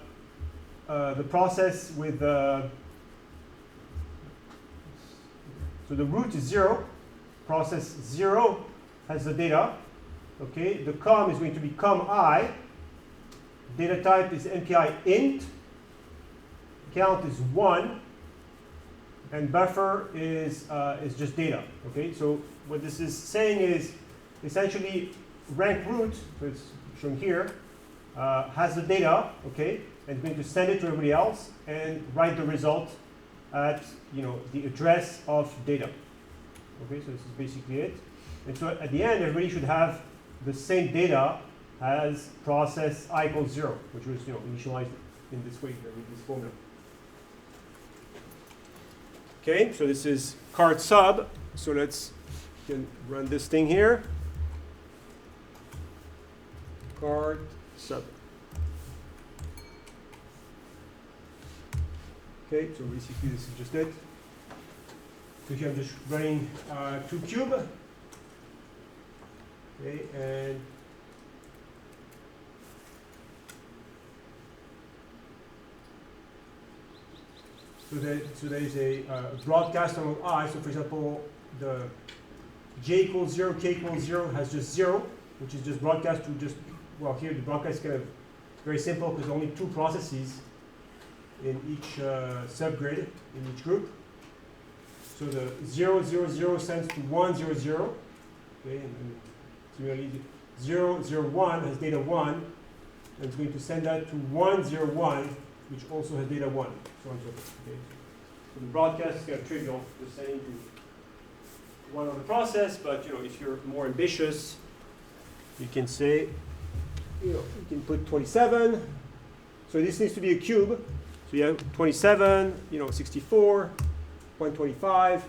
process with so the root is 0. Process 0 has the data. Okay, the COM is going to be COM_I. Data type is MPI int. Count is 1. And buffer is just data. Okay, so what this is saying is essentially rank root, so it's shown here, has the data, okay, and going to send it to everybody else and write the result at the address of data. Okay, so this is basically it. And so at the end, everybody should have the same data as process I equals 0, which was initialized in this way with this formula. Okay, so this is card sub. So let's run this thing here. Card sub. Okay, so basically this is just it. So here I'm just running 2 cube. Okay, and so there is a broadcast on I. So for example, the J equals 0, K equals 0 has just 0, which is just broadcast to just, well, here the broadcast is kind of very simple because only 2 processes in each subgrid, in each group. So the 0, 0, 0 sends to 1, 0, 0. Okay, and similarly, 0, 0, 1 has data 1, and it's going to send that to 1, 0, 1, which also has data 1, so on and so forth. Okay. So the broadcast is kind of trivial, just sending to one other process, but if you're more ambitious, you can say, you can put 27. So this needs to be a cube. So you have 27, 64, 125.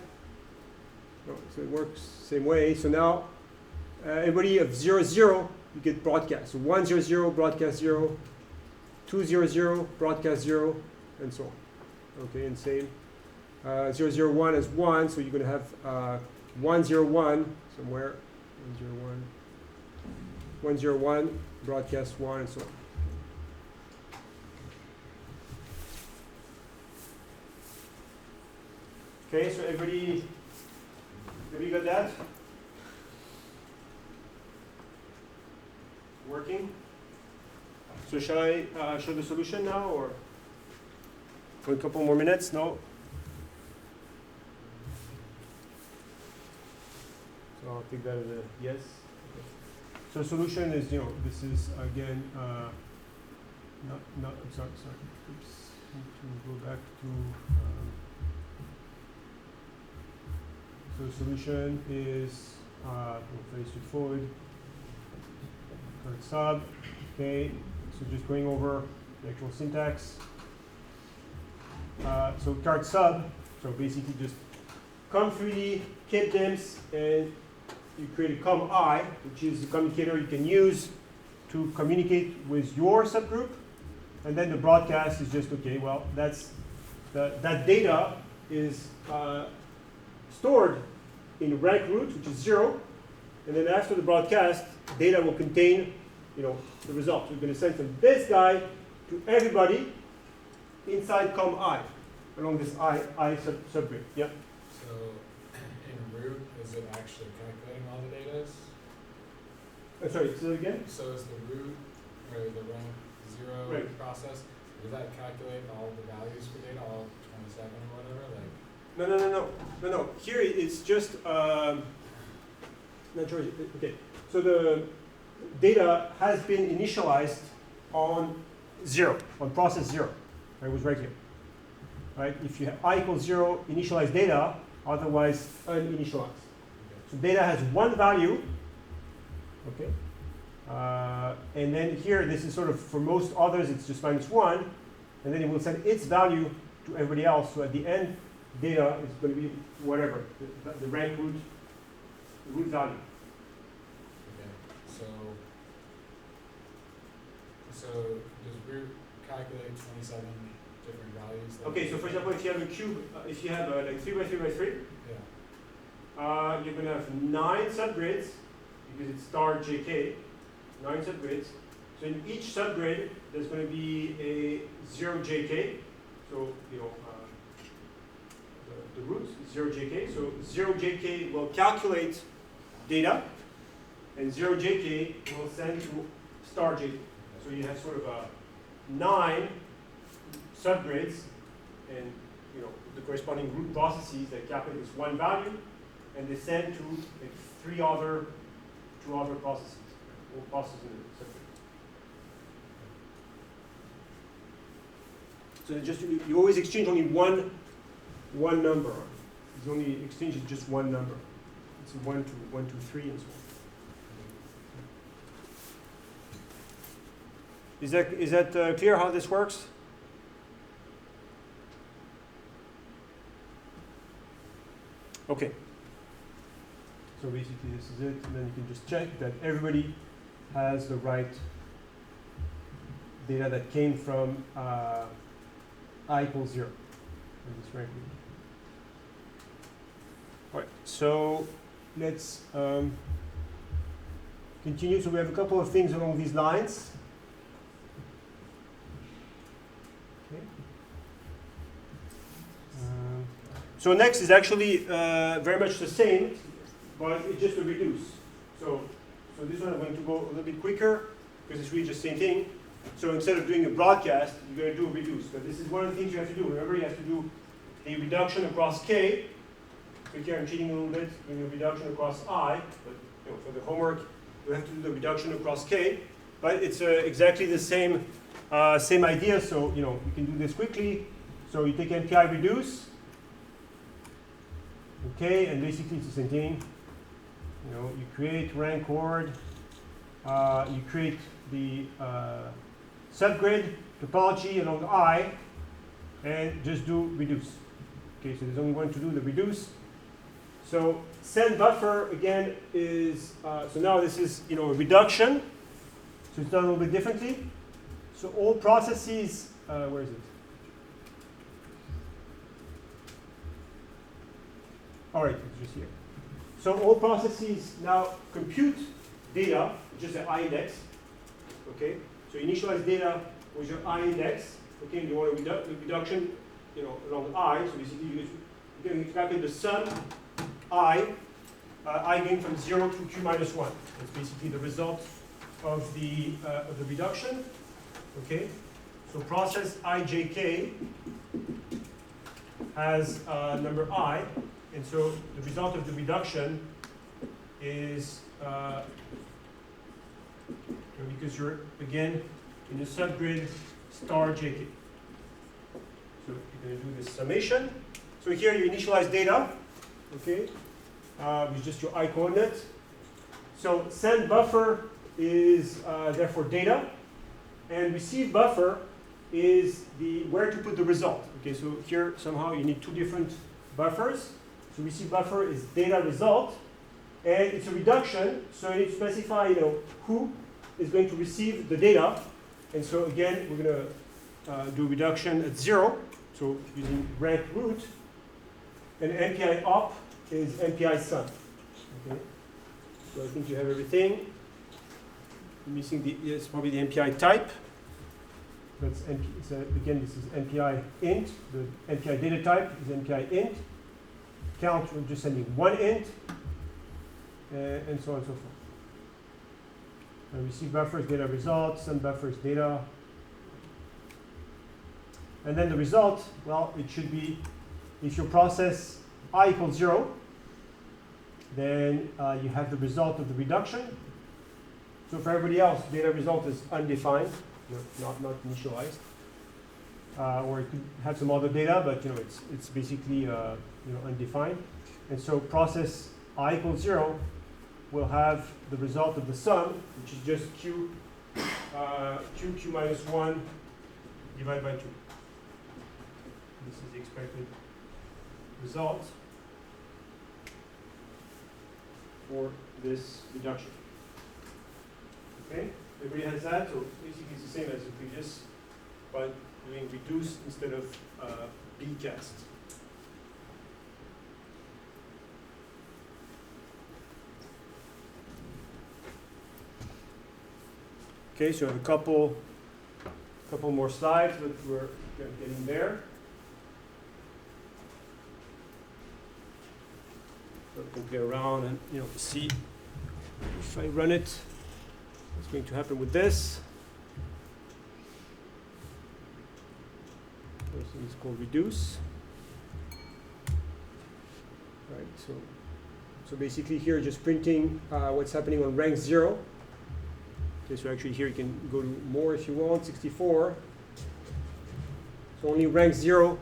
So it works same way. So now everybody of 0, 0, you get broadcast. So 1, 0, 0, broadcast 0, 2, 0, 0, broadcast 0, and so on. Okay, and same. 0, 0, 1 is 1, so you're going to have 1, 0, 1 somewhere. 1, 0, 1. 1, 0, 1, broadcast 1, and so on. Okay, so everybody got that? Working? So shall I show the solution now, or for a couple more minutes? No? So I'll take that as a yes. Okay. So solution is, this is again, not, sorry. Oops, need to go back to, so the solution is very straightforward. Current sub. Okay, so just going over the actual syntax. So card sub, so basically just com3d, kip dimps, and you create a com I, which is a communicator you can use to communicate with your subgroup. And then the broadcast is just, okay, well, that data is stored in rank root, which is 0. And then after the broadcast, data will contain, the result. We're going to send from this guy to everybody inside com I, along this I subgrid. Yeah. So in root, is it actually calculating all the data? I'm sorry, say that again? So is the root or the rank 0 Right. process, does that calculate all the values for data, all 27 or whatever? Like No. Here it's just, not sure. Okay. So the data has been initialized on 0, on process 0. It was right here. Right? If you have I equals 0, initialize data, otherwise uninitialized. So data has one value. Okay. And then here, this is sort of, for most others, it's just -1. And then it will send its value to everybody else. So at the end, data is going to be whatever, the rank root, the root value. okay. So does root calculate 27 different values? Okay, so for example, if you have a cube, if you have like 3 by 3 by 3, Yeah. you're going to have 9 subgrids, because it's star JK, 9 subgrids. So in each subgrid, there's going to be a 0 JK. So, the root is 0 JK. So 0 JK will calculate data, and 0 JK will send to star JK. So you have sort of 9 subgrids, and the corresponding root processes that calculate this one value, and they send to like 2 other processes, or processes in the subgrid. So just you always exchange only one number. It's only exchange just one number. It's 1 to 3 and so on. Is that clear how this works? Okay. So basically this is it, and then you can just check that everybody has the right data that came from I equals 0 in this rank root. All right, so let's continue. So we have a couple of things along these lines. Okay. So next is actually very much the same, but it's just a reduce. So this one I'm going to go a little bit quicker because it's really just the same thing. So instead of doing a broadcast, you're going to do a reduce. But this is one of the things you have to do. Remember, you have to do a reduction across K. So here I'm cheating a little bit, doing a reduction across I. But for the homework, you have to do the reduction across K. But it's exactly the same idea. So you can do this quickly. So you take MPI reduce. Okay, and basically it's the same thing. You create rank ord. You create the subgrid topology along I, and just do reduce. Okay, so there's only one to do, the reduce. So send buffer again is so now this is a reduction. So it's done a little bit differently. So all processes, where is it? All right, it's just here. So all processes now compute data, just an I index. Okay, so initialize data with your I index. Okay, and you want a reduction, along I. So basically, you can calculate the sum I going from 0 to q minus 1. That's basically the result of the reduction. Okay, so process ijk has number I, and so the result of the reduction is because you're again in the subgrid star jk. So you're going to do this summation. So here you initialize data, okay, with just your I coordinate. So send buffer is therefore data. and receive buffer is the where to put the result. Okay, so here somehow you need two different buffers. So receive buffer is data result, and it's a reduction, so you need to specify, who is going to receive the data. And so again, we're going to do reduction at 0, so using rank root, and MPI op is MPI sum. Okay, so I think you have everything. I'm missing it's probably the MPI type. That's so again, this is MPI int. The MPI data type is MPI int. Count, we're just sending one int, and so on and so forth. And receive buffer is data result, send buffer is data. And then the result, well, it should be, if your process I equals 0, then you have the result of the reduction. So for everybody else, data result is undefined, not initialized. Or it could have some other data, but it's basically undefined. And so process I equals 0 will have the result of the sum, which is just q minus 1 divided by 2. This is the expected result for this reduction. Okay, everybody has that, so basically it's the same as the previous, but doing reduce instead of bcast. Okay, so I have a couple more slides, but we're getting there. So I can play around and see if I run it, what's going to happen with this. First thing is called reduce. Right, so basically here just printing what's happening on rank 0. Okay, so actually here you can go to more if you want, 64. So only rank 0,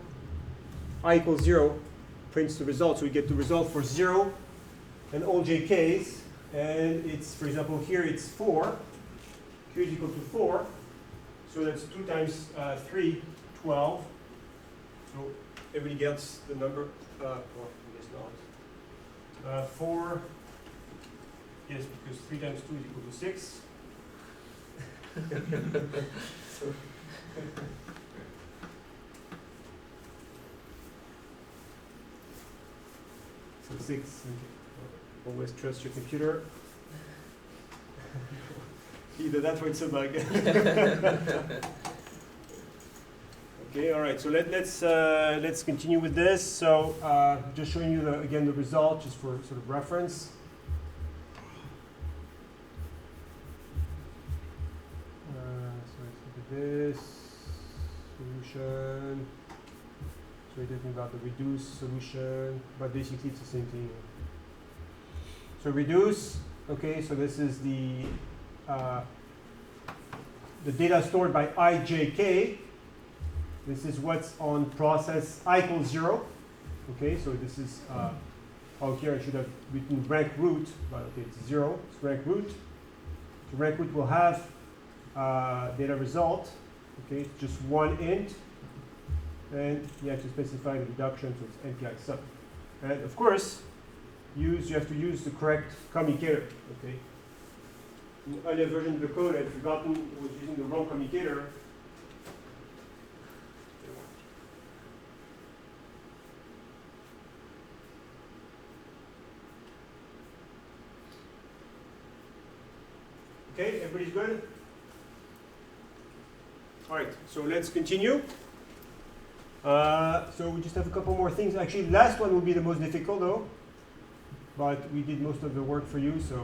I equals 0, prints the result. So we get the result for 0 and all jk's. And it's, for example, here it's 4. Q is equal to 4. So that's 2 times 3, 12. So everybody gets the number, well, I guess not. 4, yes, because 3 times 2 is equal to 6. So, so 6. Okay. Always trust your computer. Either that or it's a bug. Okay, all right. So let's continue with this. So just showing you again the result, just for sort of reference. This solution. So we're talking about the reduce solution, but basically it's the same thing. So reduce. Okay, so this is the data stored by ijk. This is what's on process I equals 0. Okay, so this is here I should have written rank root, but okay, it's 0. It's rank root. So rank root will have data result, okay, it's just one int, and you have to specify the reduction, so it's MPI sum. And of course, you have to use the correct commutator, okay. In the earlier version of the code, I'd forgotten it was using the wrong commutator. Okay, everybody's good? All right, so let's continue. So we just have a couple more things. Actually, the last one will be the most difficult, though. But we did most of the work for you, so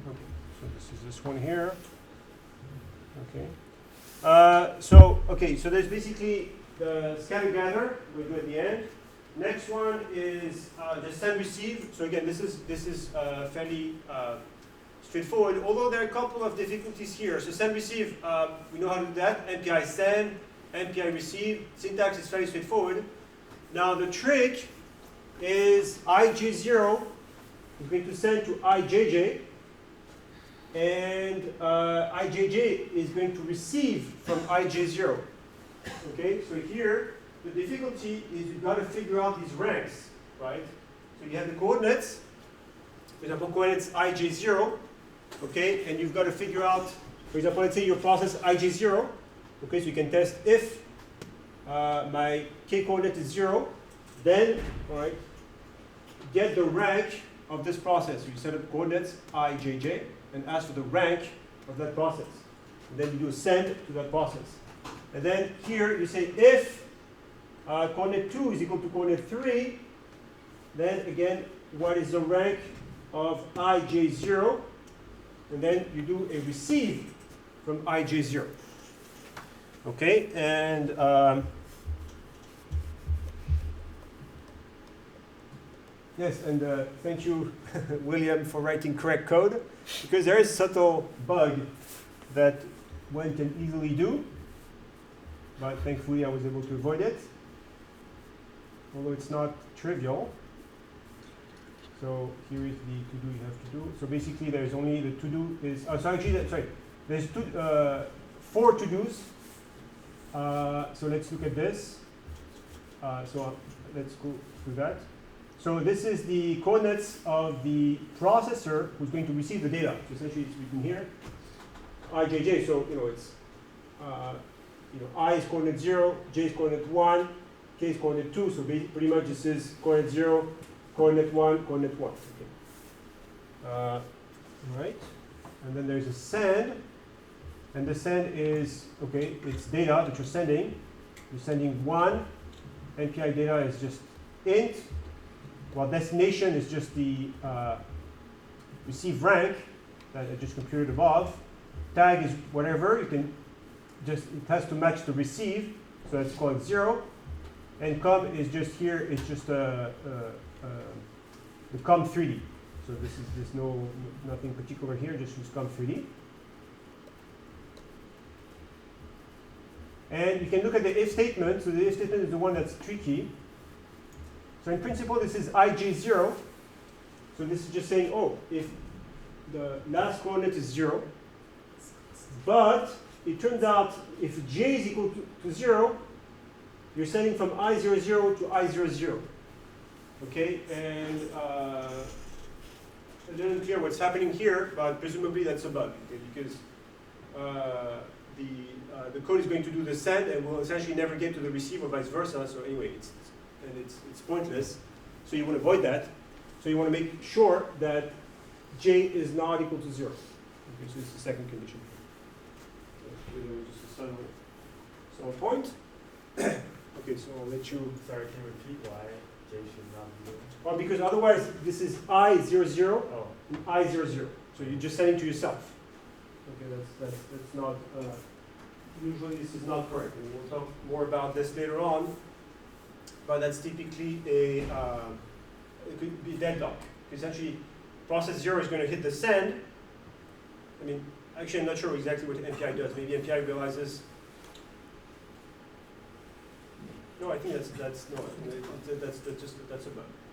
okay. So this is this one here. Okay. So there's basically the scatter gather. We'll do at the end. Next one is the send receive. So again, this is fairly straightforward, although there are a couple of difficulties here. So send receive, we know how to do that. MPI send, MPI receive. Syntax is fairly straightforward. Now the trick is ij0 is going to send to ijj. and ijj is going to receive from ij0. Okay, so here the difficulty is you've got to figure out these ranks, right? So you have the coordinates, for example, coordinates ij0, okay, and you've got to figure out, for example, let's say your process ij0, okay, so you can test if my k coordinate is 0, then, all right, get the rank of this process. You set up coordinates ijj and ask for the rank of that process. And then you do a send to that process. And then here you say if coordinate 2 is equal to coordinate 3, then again, what is the rank of ij0? And then you do a receive from ij0. Okay, and yes, and thank you, William, for writing correct code, because there is a subtle bug that one can easily do, but thankfully I was able to avoid it, although it's not trivial. So here is the to-do you have to do. So basically there's only the to-do is, there's 4 to-dos. So let's look at this. Let's go through that. So this is the coordinates of the processor who's going to receive the data. So essentially it's written here, ijj. So it's I is coordinate 0, j is coordinate 1, k is coordinate 2. So pretty much this is coordinate 0, coordinate 1, coordinate 1. Okay. Right. And then there's a send. And the send is, okay, it's data that you're sending. You're sending 1. NPI data is just int. While destination is just the receive rank that I just computed above. Tag is whatever. You can just, it has to match the receive. So let's call it 0. And com is just here, it's just the com3d. So there's nothing particular here, just use com3d. And you can look at the if statement. So the if statement is the one that's tricky. So in principle, this is ij0. So this is just saying, oh, if the last coordinate is 0, but it turns out if j is equal to 0, you're sending from I00 to I00. Okay, and I didn't clear what's happening here, but presumably that's a bug, okay, because the code is going to do the send and will essentially never get to the receive or vice versa. So anyway, it's pointless. So you want to avoid that. So you want to make sure that j is not equal to 0. Okay, so this is the second condition. Just a subtle point. Okay, so I'll let you. Sorry, can you repeat why j should not be 0? Well, because otherwise this is I00 Oh. and I00. So you're just sending to yourself. Okay, that's not. Usually this is not correct. And we'll talk more about this later on. But that's typically it could be deadlock. Essentially, process 0 is going to hit the send. I mean, actually, I'm not sure exactly what MPI does. Maybe MPI realizes. No, I think that's a bug.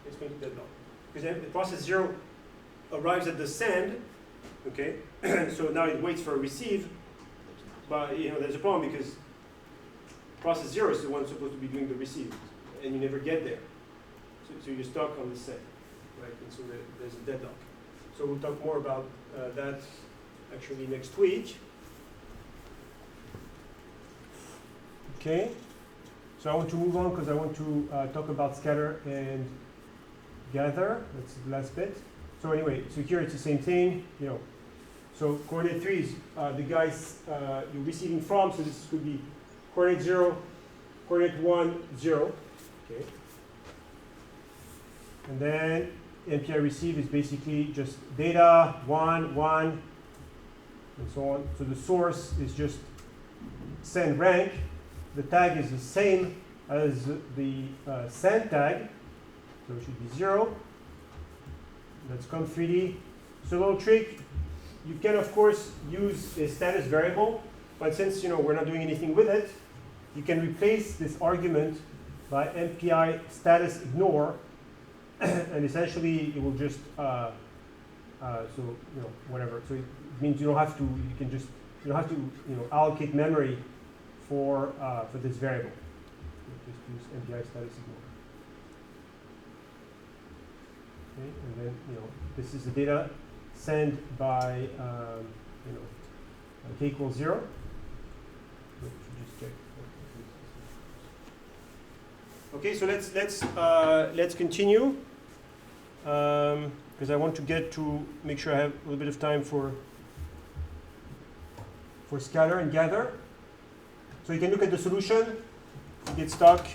It's going to deadlock because the process 0 arrives at the send. Okay, so now it waits for a receive. But there's a problem because process 0 is the one supposed to be doing the receive, and you never get there. So you're stuck on the send, right? And so there's a deadlock. So we'll talk more about that actually next week. Okay. So I want to move on because I want to talk about scatter and gather. That's the last bit. So anyway, so here it's the same thing. So coordinate 3 is the guys you're receiving from. So this could be coordinate 0, coordinate 1, 0. Okay. And then MPI receive is basically just data 1, 1, and so on. So the source is just send rank. The tag is the same as the send tag, so it should be 0. That's com3d. So a little trick, you can of course use a status variable, but since we're not doing anything with it, you can replace this argument by MPI status ignore, and essentially it will just so whatever. So it means you don't have to. You don't have to allocate memory for this variable. Just use MPI status ignore. Okay, and then this is the data sent by k equals 0. So we should just check. Okay, so let's continue because I want to make sure I have a little bit of time for scatter and gather. So you can look at the solution. You get stuck.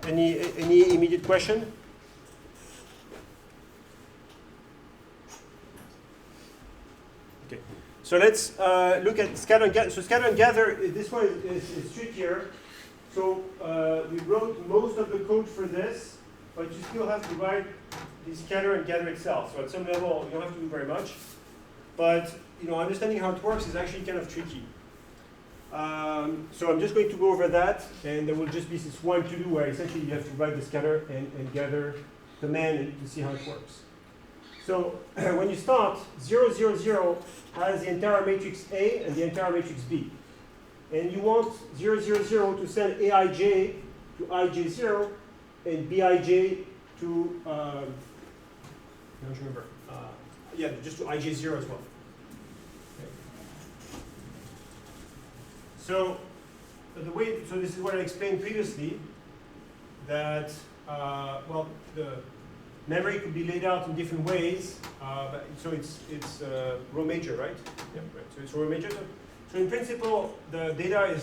Any immediate question? Okay. So let's look at scatter and gather. So scatter and gather. This one is trickier. So we wrote most of the code for this, but you still have to write the scatter and gather itself. So at some level, you don't have to do very much. But understanding how it works is actually kind of tricky. So I'm just going to go over that, and there will just be this one to do where essentially you have to write the scatter and gather command to see how it works. So when you start, 0, 0, 0 has the entire matrix A and the entire matrix B. And you want 0, 0, 0 to send Aij to ij0 and Bij to, I don't remember, just to ij0 as well. Okay. So this is what I explained previously, that, the memory could be laid out in different ways. So it's row major, right? Yeah, right. So it's row major. So in principle, the data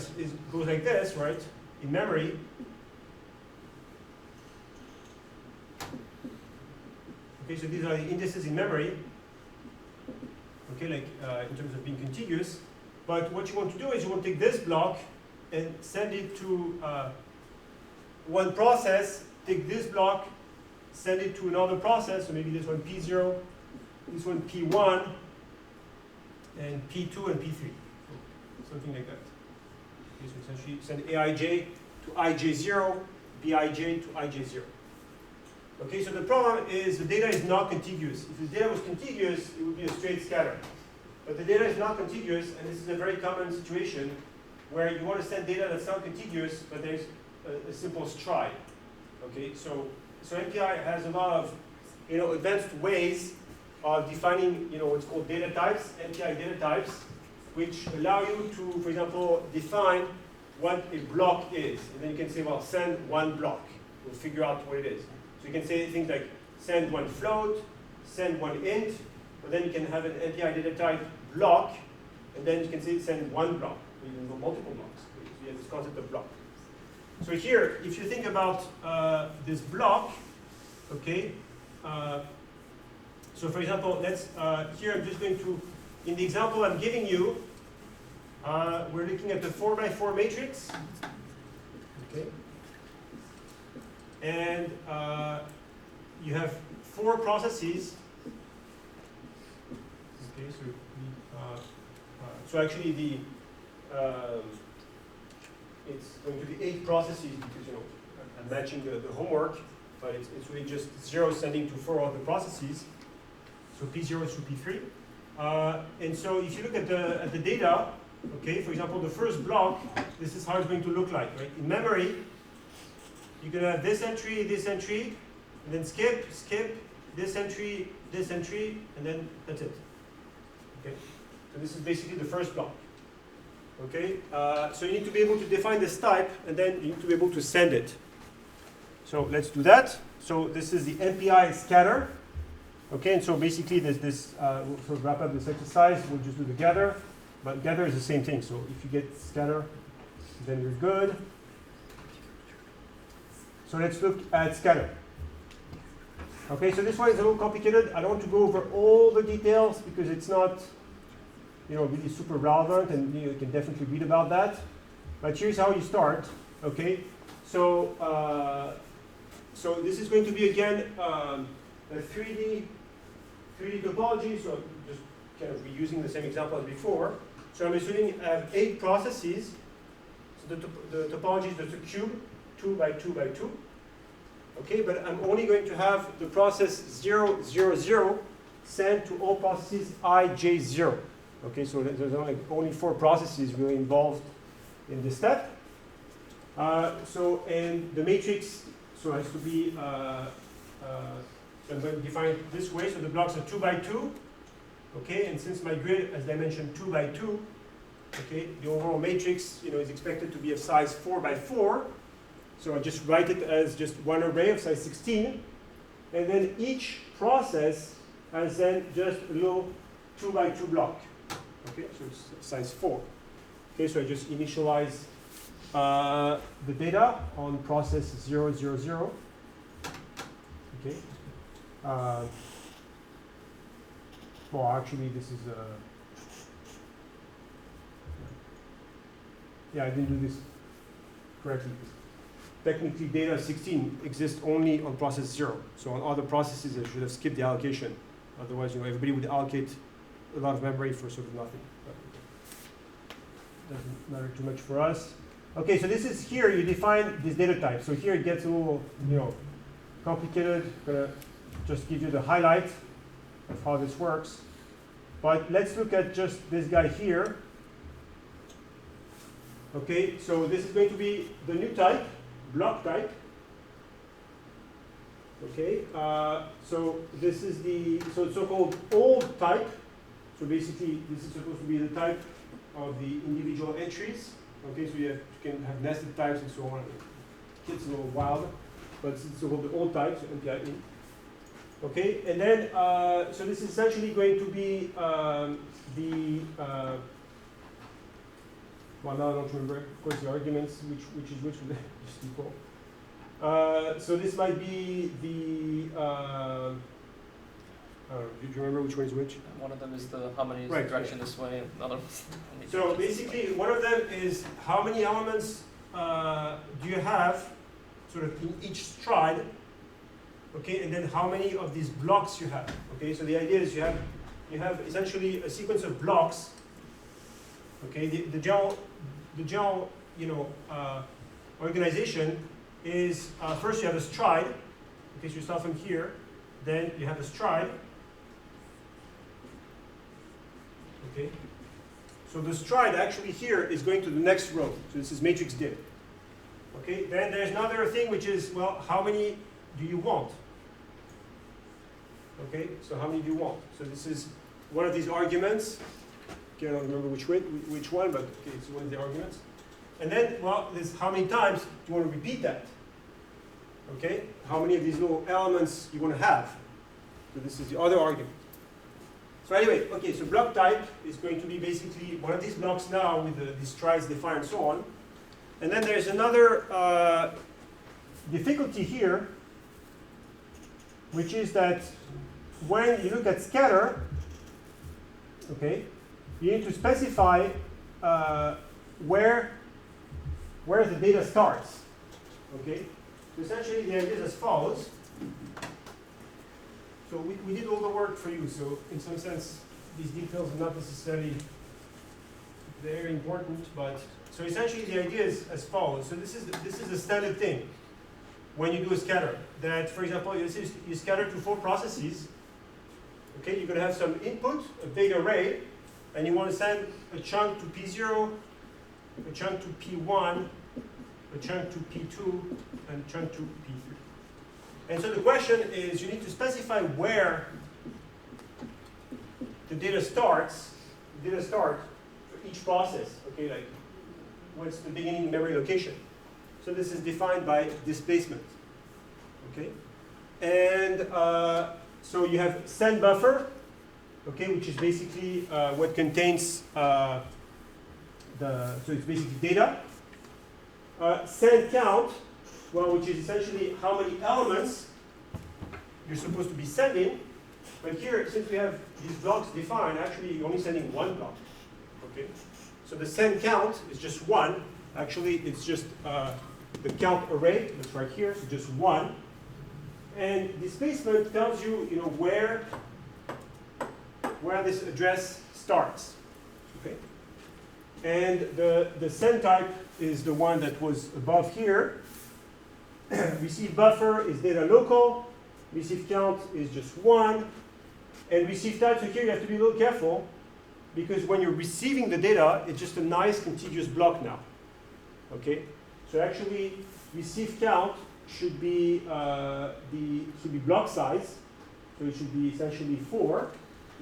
goes like this, right? In memory. Okay, so these are the indices in memory. Okay, like in terms of being contiguous. But what you want to do is you want to take this block and send it to one process, take this block, send it to another process, so maybe this one P0, this one P1, and P2 and P3. Something like that. Okay, so essentially send Aij to ij0, Bij to ij0. Okay, so the problem is the data is not contiguous. If the data was contiguous, it would be a straight scatter. But the data is not contiguous, and this is a very common situation where you want to send data that's not contiguous, but there's a simple stride. Okay, so MPI has a lot of advanced ways of defining what's called data types, MPI data types, which allow you to, for example, define what a block is. And then you can say, well, send one block. We'll figure out what it is. So you can say things like send one float, send one int, but then you can have an MPI data type block, and then you can say send one block. You can go multiple blocks. So you have this concept of block. So here, if you think about this block, okay, so for example, here I'm just going to, in the example I'm giving you, we're looking at the 4x4 matrix, okay, and you have 4 processes. Okay, so actually it's going to be 8 processes because I'm matching the homework, but it's really just 0 sending to 4 other processes. So P0 through P3. And so if you look at the data, okay, for example, the first block, this is how it's going to look like, right? In memory, you're going to have this entry, and then skip, this entry, and then that's it. Okay, so this is basically the first block. Okay, so you need to be able to define this type, and then you need to be able to send it. So let's do that. So this is the MPI scatter. Okay, and so basically we'll sort of wrap up this exercise. We'll just do the gather, but gather is the same thing. So if you get scatter, then you're good. So let's look at scatter. Okay, so this one is a little complicated. I don't want to go over all the details because it's not really super relevant, and you can definitely read about that. But here's how you start. Okay, so this is going to be again a 3D topology. So I'm just kind of reusing the same example as before. So I'm assuming I have 8 processes. So the topology is just a cube, 2 by 2 by 2. Okay, but I'm only going to have the process 0, 0, 0 send to all processes ij0. Okay, so there's only 4 processes really involved in this step. So, and the matrix, so has to be, so I'm going to define it this way. So the blocks are 2 by 2. Okay, and since my grid has dimension 2 by 2, okay, the overall matrix, is expected to be of size 4 by 4. So I just write it as just one array of size 16. And then each process has then just a little 2 by 2 block. Okay, so it's size 4. Okay, so I just initialize the data on process 0, 0, 0. Okay. Well, actually, this is yeah, I didn't do this correctly. Technically, data 16 exists only on process 0. So on other processes, I should have skipped the allocation. Otherwise, everybody would allocate a lot of memory for sort of nothing. But doesn't matter too much for us. Okay, so this is here, you define this data type. So here it gets a little, complicated. Gonna just give you the highlight of how this works. But let's look at just this guy here. Okay, so this is going to be the new type, block type. Okay, so this is the so-called old type. So basically, this is supposed to be the type of the individual entries. Okay, so you can have nested types and so on. It's a little wild, but it's so-called the old type, so NPI in. Okay, and then, so this is essentially going to be well, now I don't remember, of course, the arguments, which is which for the just equal. So this might be the, do you remember which one is which? One of them is the how many is Right, the direction this way, and the other one's how many So directions this way. basically, one of them is how many elements do you have sort of in each stride, okay, and then how many of these blocks you have. Okay, so the idea is you have essentially a sequence of blocks. Okay, the general organization is first you have a stride. Okay, so you start from here, then you have a stride. Okay, so the stride actually here is going to the next row. So this is matrix div. Okay, then there's another thing which is, well, how many do you want? Okay, so how many do you want? So this is one of these arguments. Okay, I don't remember which one, but okay, it's one of the arguments. And then, well, this how many times do you want to repeat that? Okay, how many of these little elements you want to have? So this is the other argument. So anyway, okay, so block type is going to be basically one of these blocks now with these strides defined and so on. And then there's another difficulty here, which is that when you look at scatter, okay, you need to specify where the data starts. Okay, so essentially the idea is as follows. So we did all the work for you. So in some sense, these details are not necessarily very important, but so essentially the idea is as follows. So this is a standard thing when you do a scatter. That, for example, you scatter to 4 processes. Okay, you're going to have some input, a big array, and you want to send a chunk to P0, a chunk to P1, a chunk to P2, and a chunk to P3. And so the question is, you need to specify where the data starts. The data start for each process. Okay, like what's the beginning memory location? So this is defined by displacement. Okay, and so you have send buffer. Okay, which is basically what contains so it's basically data. Send count, well, which is essentially how many elements you're supposed to be sending. But here, since we have these blocks defined, actually you're only sending one block. Okay, so the send count is just 1. Actually, it's just the count array that's right here, so just 1. And displacement tells you, where this address starts. Okay, and the send type is the one that was above here. Receive buffer is data local. Receive count is just 1. And receive type, so here you have to be a little careful, because when you're receiving the data, it's just a nice contiguous block now. Okay? So actually, receive count should be block size. So it should be essentially 4.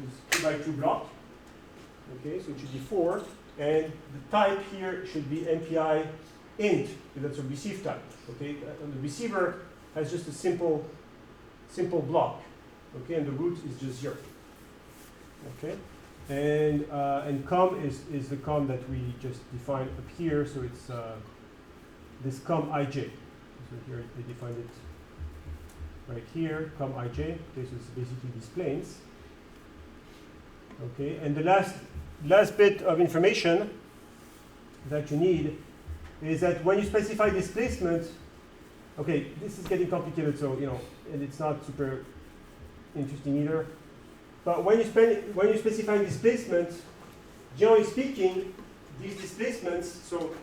It's 2 by 2 block. Okay, so it should be 4. And the type here should be MPI int, because that's a receive type. Okay, and the receiver has just a simple block. Okay, and the root is just 0. Okay, and com is the com that we just defined up here. So it's this com ij. So here they defined it right here, com ij. Okay, so it's basically these planes. Okay, and the last bit of information that you need is that when you specify displacement, okay, this is getting complicated, so and it's not super interesting either. But when you're specifying displacement, generally speaking, these displacements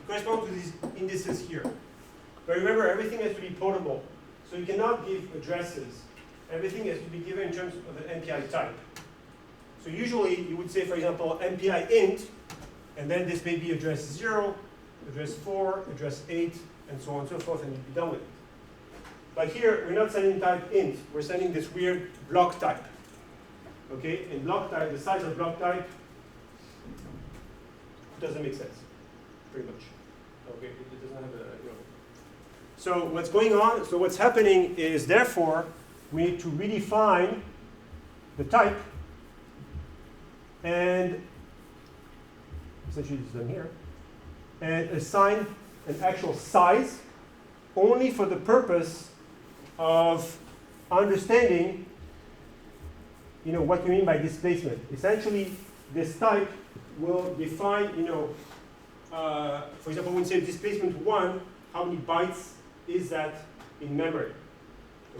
correspond to these indices here. But remember, everything has to be portable, so you cannot give addresses. Everything has to be given in terms of an MPI type. So usually you would say, for example, MPI int, and then this may be address 0, address 4, address 8, and so on and so forth, and you'd be done with it. But here, we're not sending type int, we're sending this weird block type. Okay, and block type, the size of block type doesn't make sense, pretty much. Okay, it doesn't have a, So what's going on, so what's happening is, therefore, we need to redefine the type, and essentially this is done here, and assign an actual size only for the purpose of understanding what we mean by displacement. Essentially, this type will define, for example, when we say displacement 1, how many bytes is that in memory?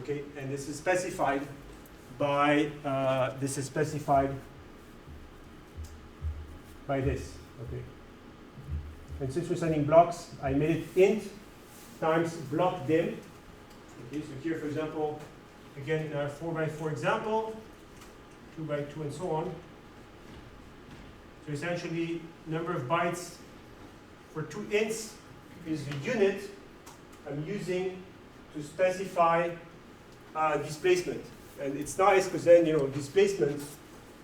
Okay, and this is specified by this. Okay, and since we're sending blocks, I made it int times block dim. Okay, so here, for example, again, in our 4 by 4 example, 2 by 2, and so on. So essentially, number of bytes for 2 ints is the unit I'm using to specify displacement. And it's nice because then, displacement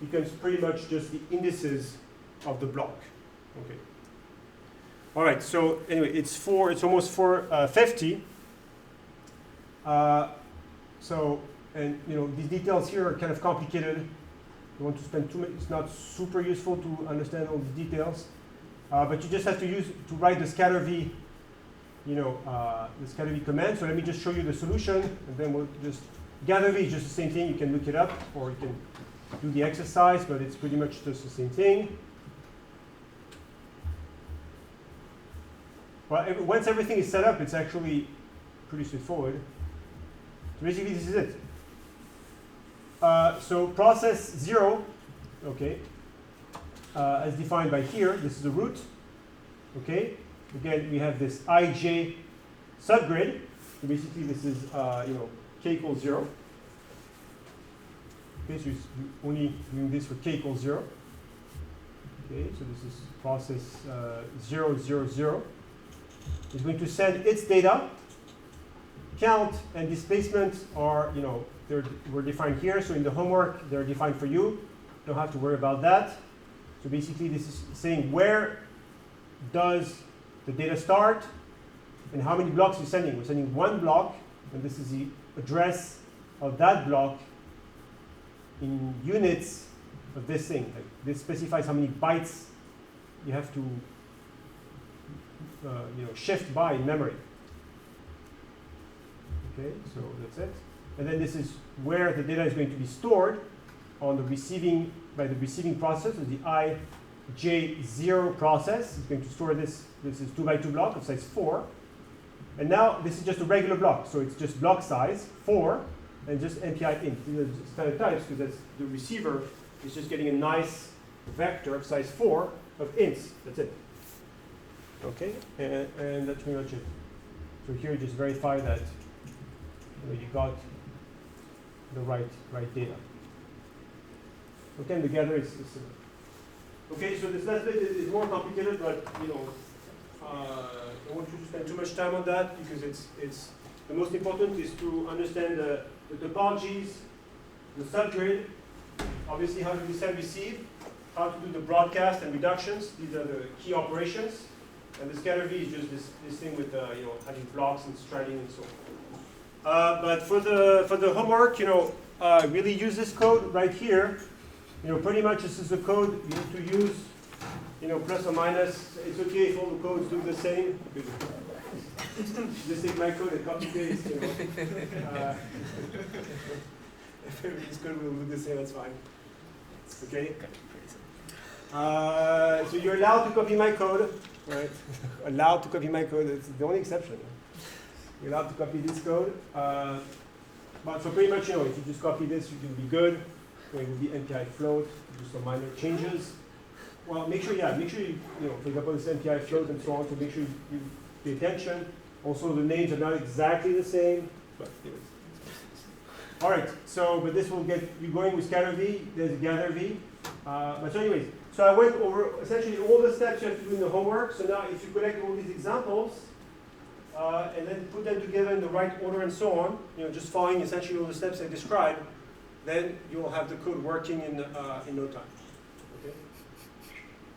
becomes pretty much just the indices of the block. Okay. All right, so anyway, it's almost 450. And these details here are kind of complicated. You want to spend too much, it's not super useful to understand all the details. But you just have to write the scatter v, the scatter v command. So let me just show you the solution, and then we'll just, gather v is just the same thing. You can look it up, or you can do the exercise, but it's pretty much just the same thing. Well, once everything is set up, it's actually pretty straightforward. So basically, this is it. So process 0, okay, as defined by here, this is the root. Okay, again, we have this ij subgrid. So basically, this is k equals 0. Okay, so you're only doing this for k equals 0. Okay, so this is process 0, 0, 0. It's going to send its data. Count and displacement are, were defined here. So in the homework, they're defined for you. Don't have to worry about that. So basically, this is saying where does the data start and how many blocks you're sending. We're sending 1 block, and this is the address of that block in units of this thing. Like, this specifies how many bytes you have to shift by in memory. Okay, so that's it. And then this is where the data is going to be stored on the by the receiving process, so the ij0 process is going to store this. This is 2 by 2 block of size 4. And now this is just a regular block, so it's just block size 4 and just MPI int. These are standard types because that's the receiver is just getting a nice vector of size 4 of ints. That's it. Okay, and that's pretty much it. So here you just verify that you got the right data. Okay, and together it's similar. Okay, so this last bit is more complicated, but I don't want you to spend too much time on that because it's the most important is to understand the topologies, the subgrid, obviously how to do send receive, how to do the broadcast and reductions. These are the key operations. And the scatter V is just this thing with having blocks and striding and so on. But for the homework, really use this code right here. Pretty much this is the code you need to use. Plus or minus. It's okay if all the codes do the same. Just take my code and copy paste. If everybody's code will do the same, that's fine. Okay. So you're allowed to copy my code, right? Allowed to copy my code. It's the only exception. You're allowed to copy this code. But so pretty much, if you just copy this, you can be good. It will be MPI float. Do some minor changes. Well, make sure you, for example, this MPI float and so on. So make sure you pay attention. Also, the names are not exactly the same. But anyways. All right. So, but this will get you going with scatter V. There's a gather V. But so anyways. So I went over essentially all the steps you have to do in the homework. So now if you collect all these examples and then put them together in the right order and so on, just following essentially all the steps I described, then you will have the code working in no time. Okay?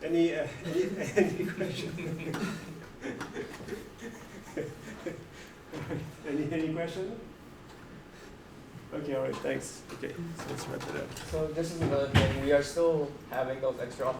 Any questions? any question? Okay, all right, thanks. Okay, so let's wrap it up. So this is another thing, we are still having those extra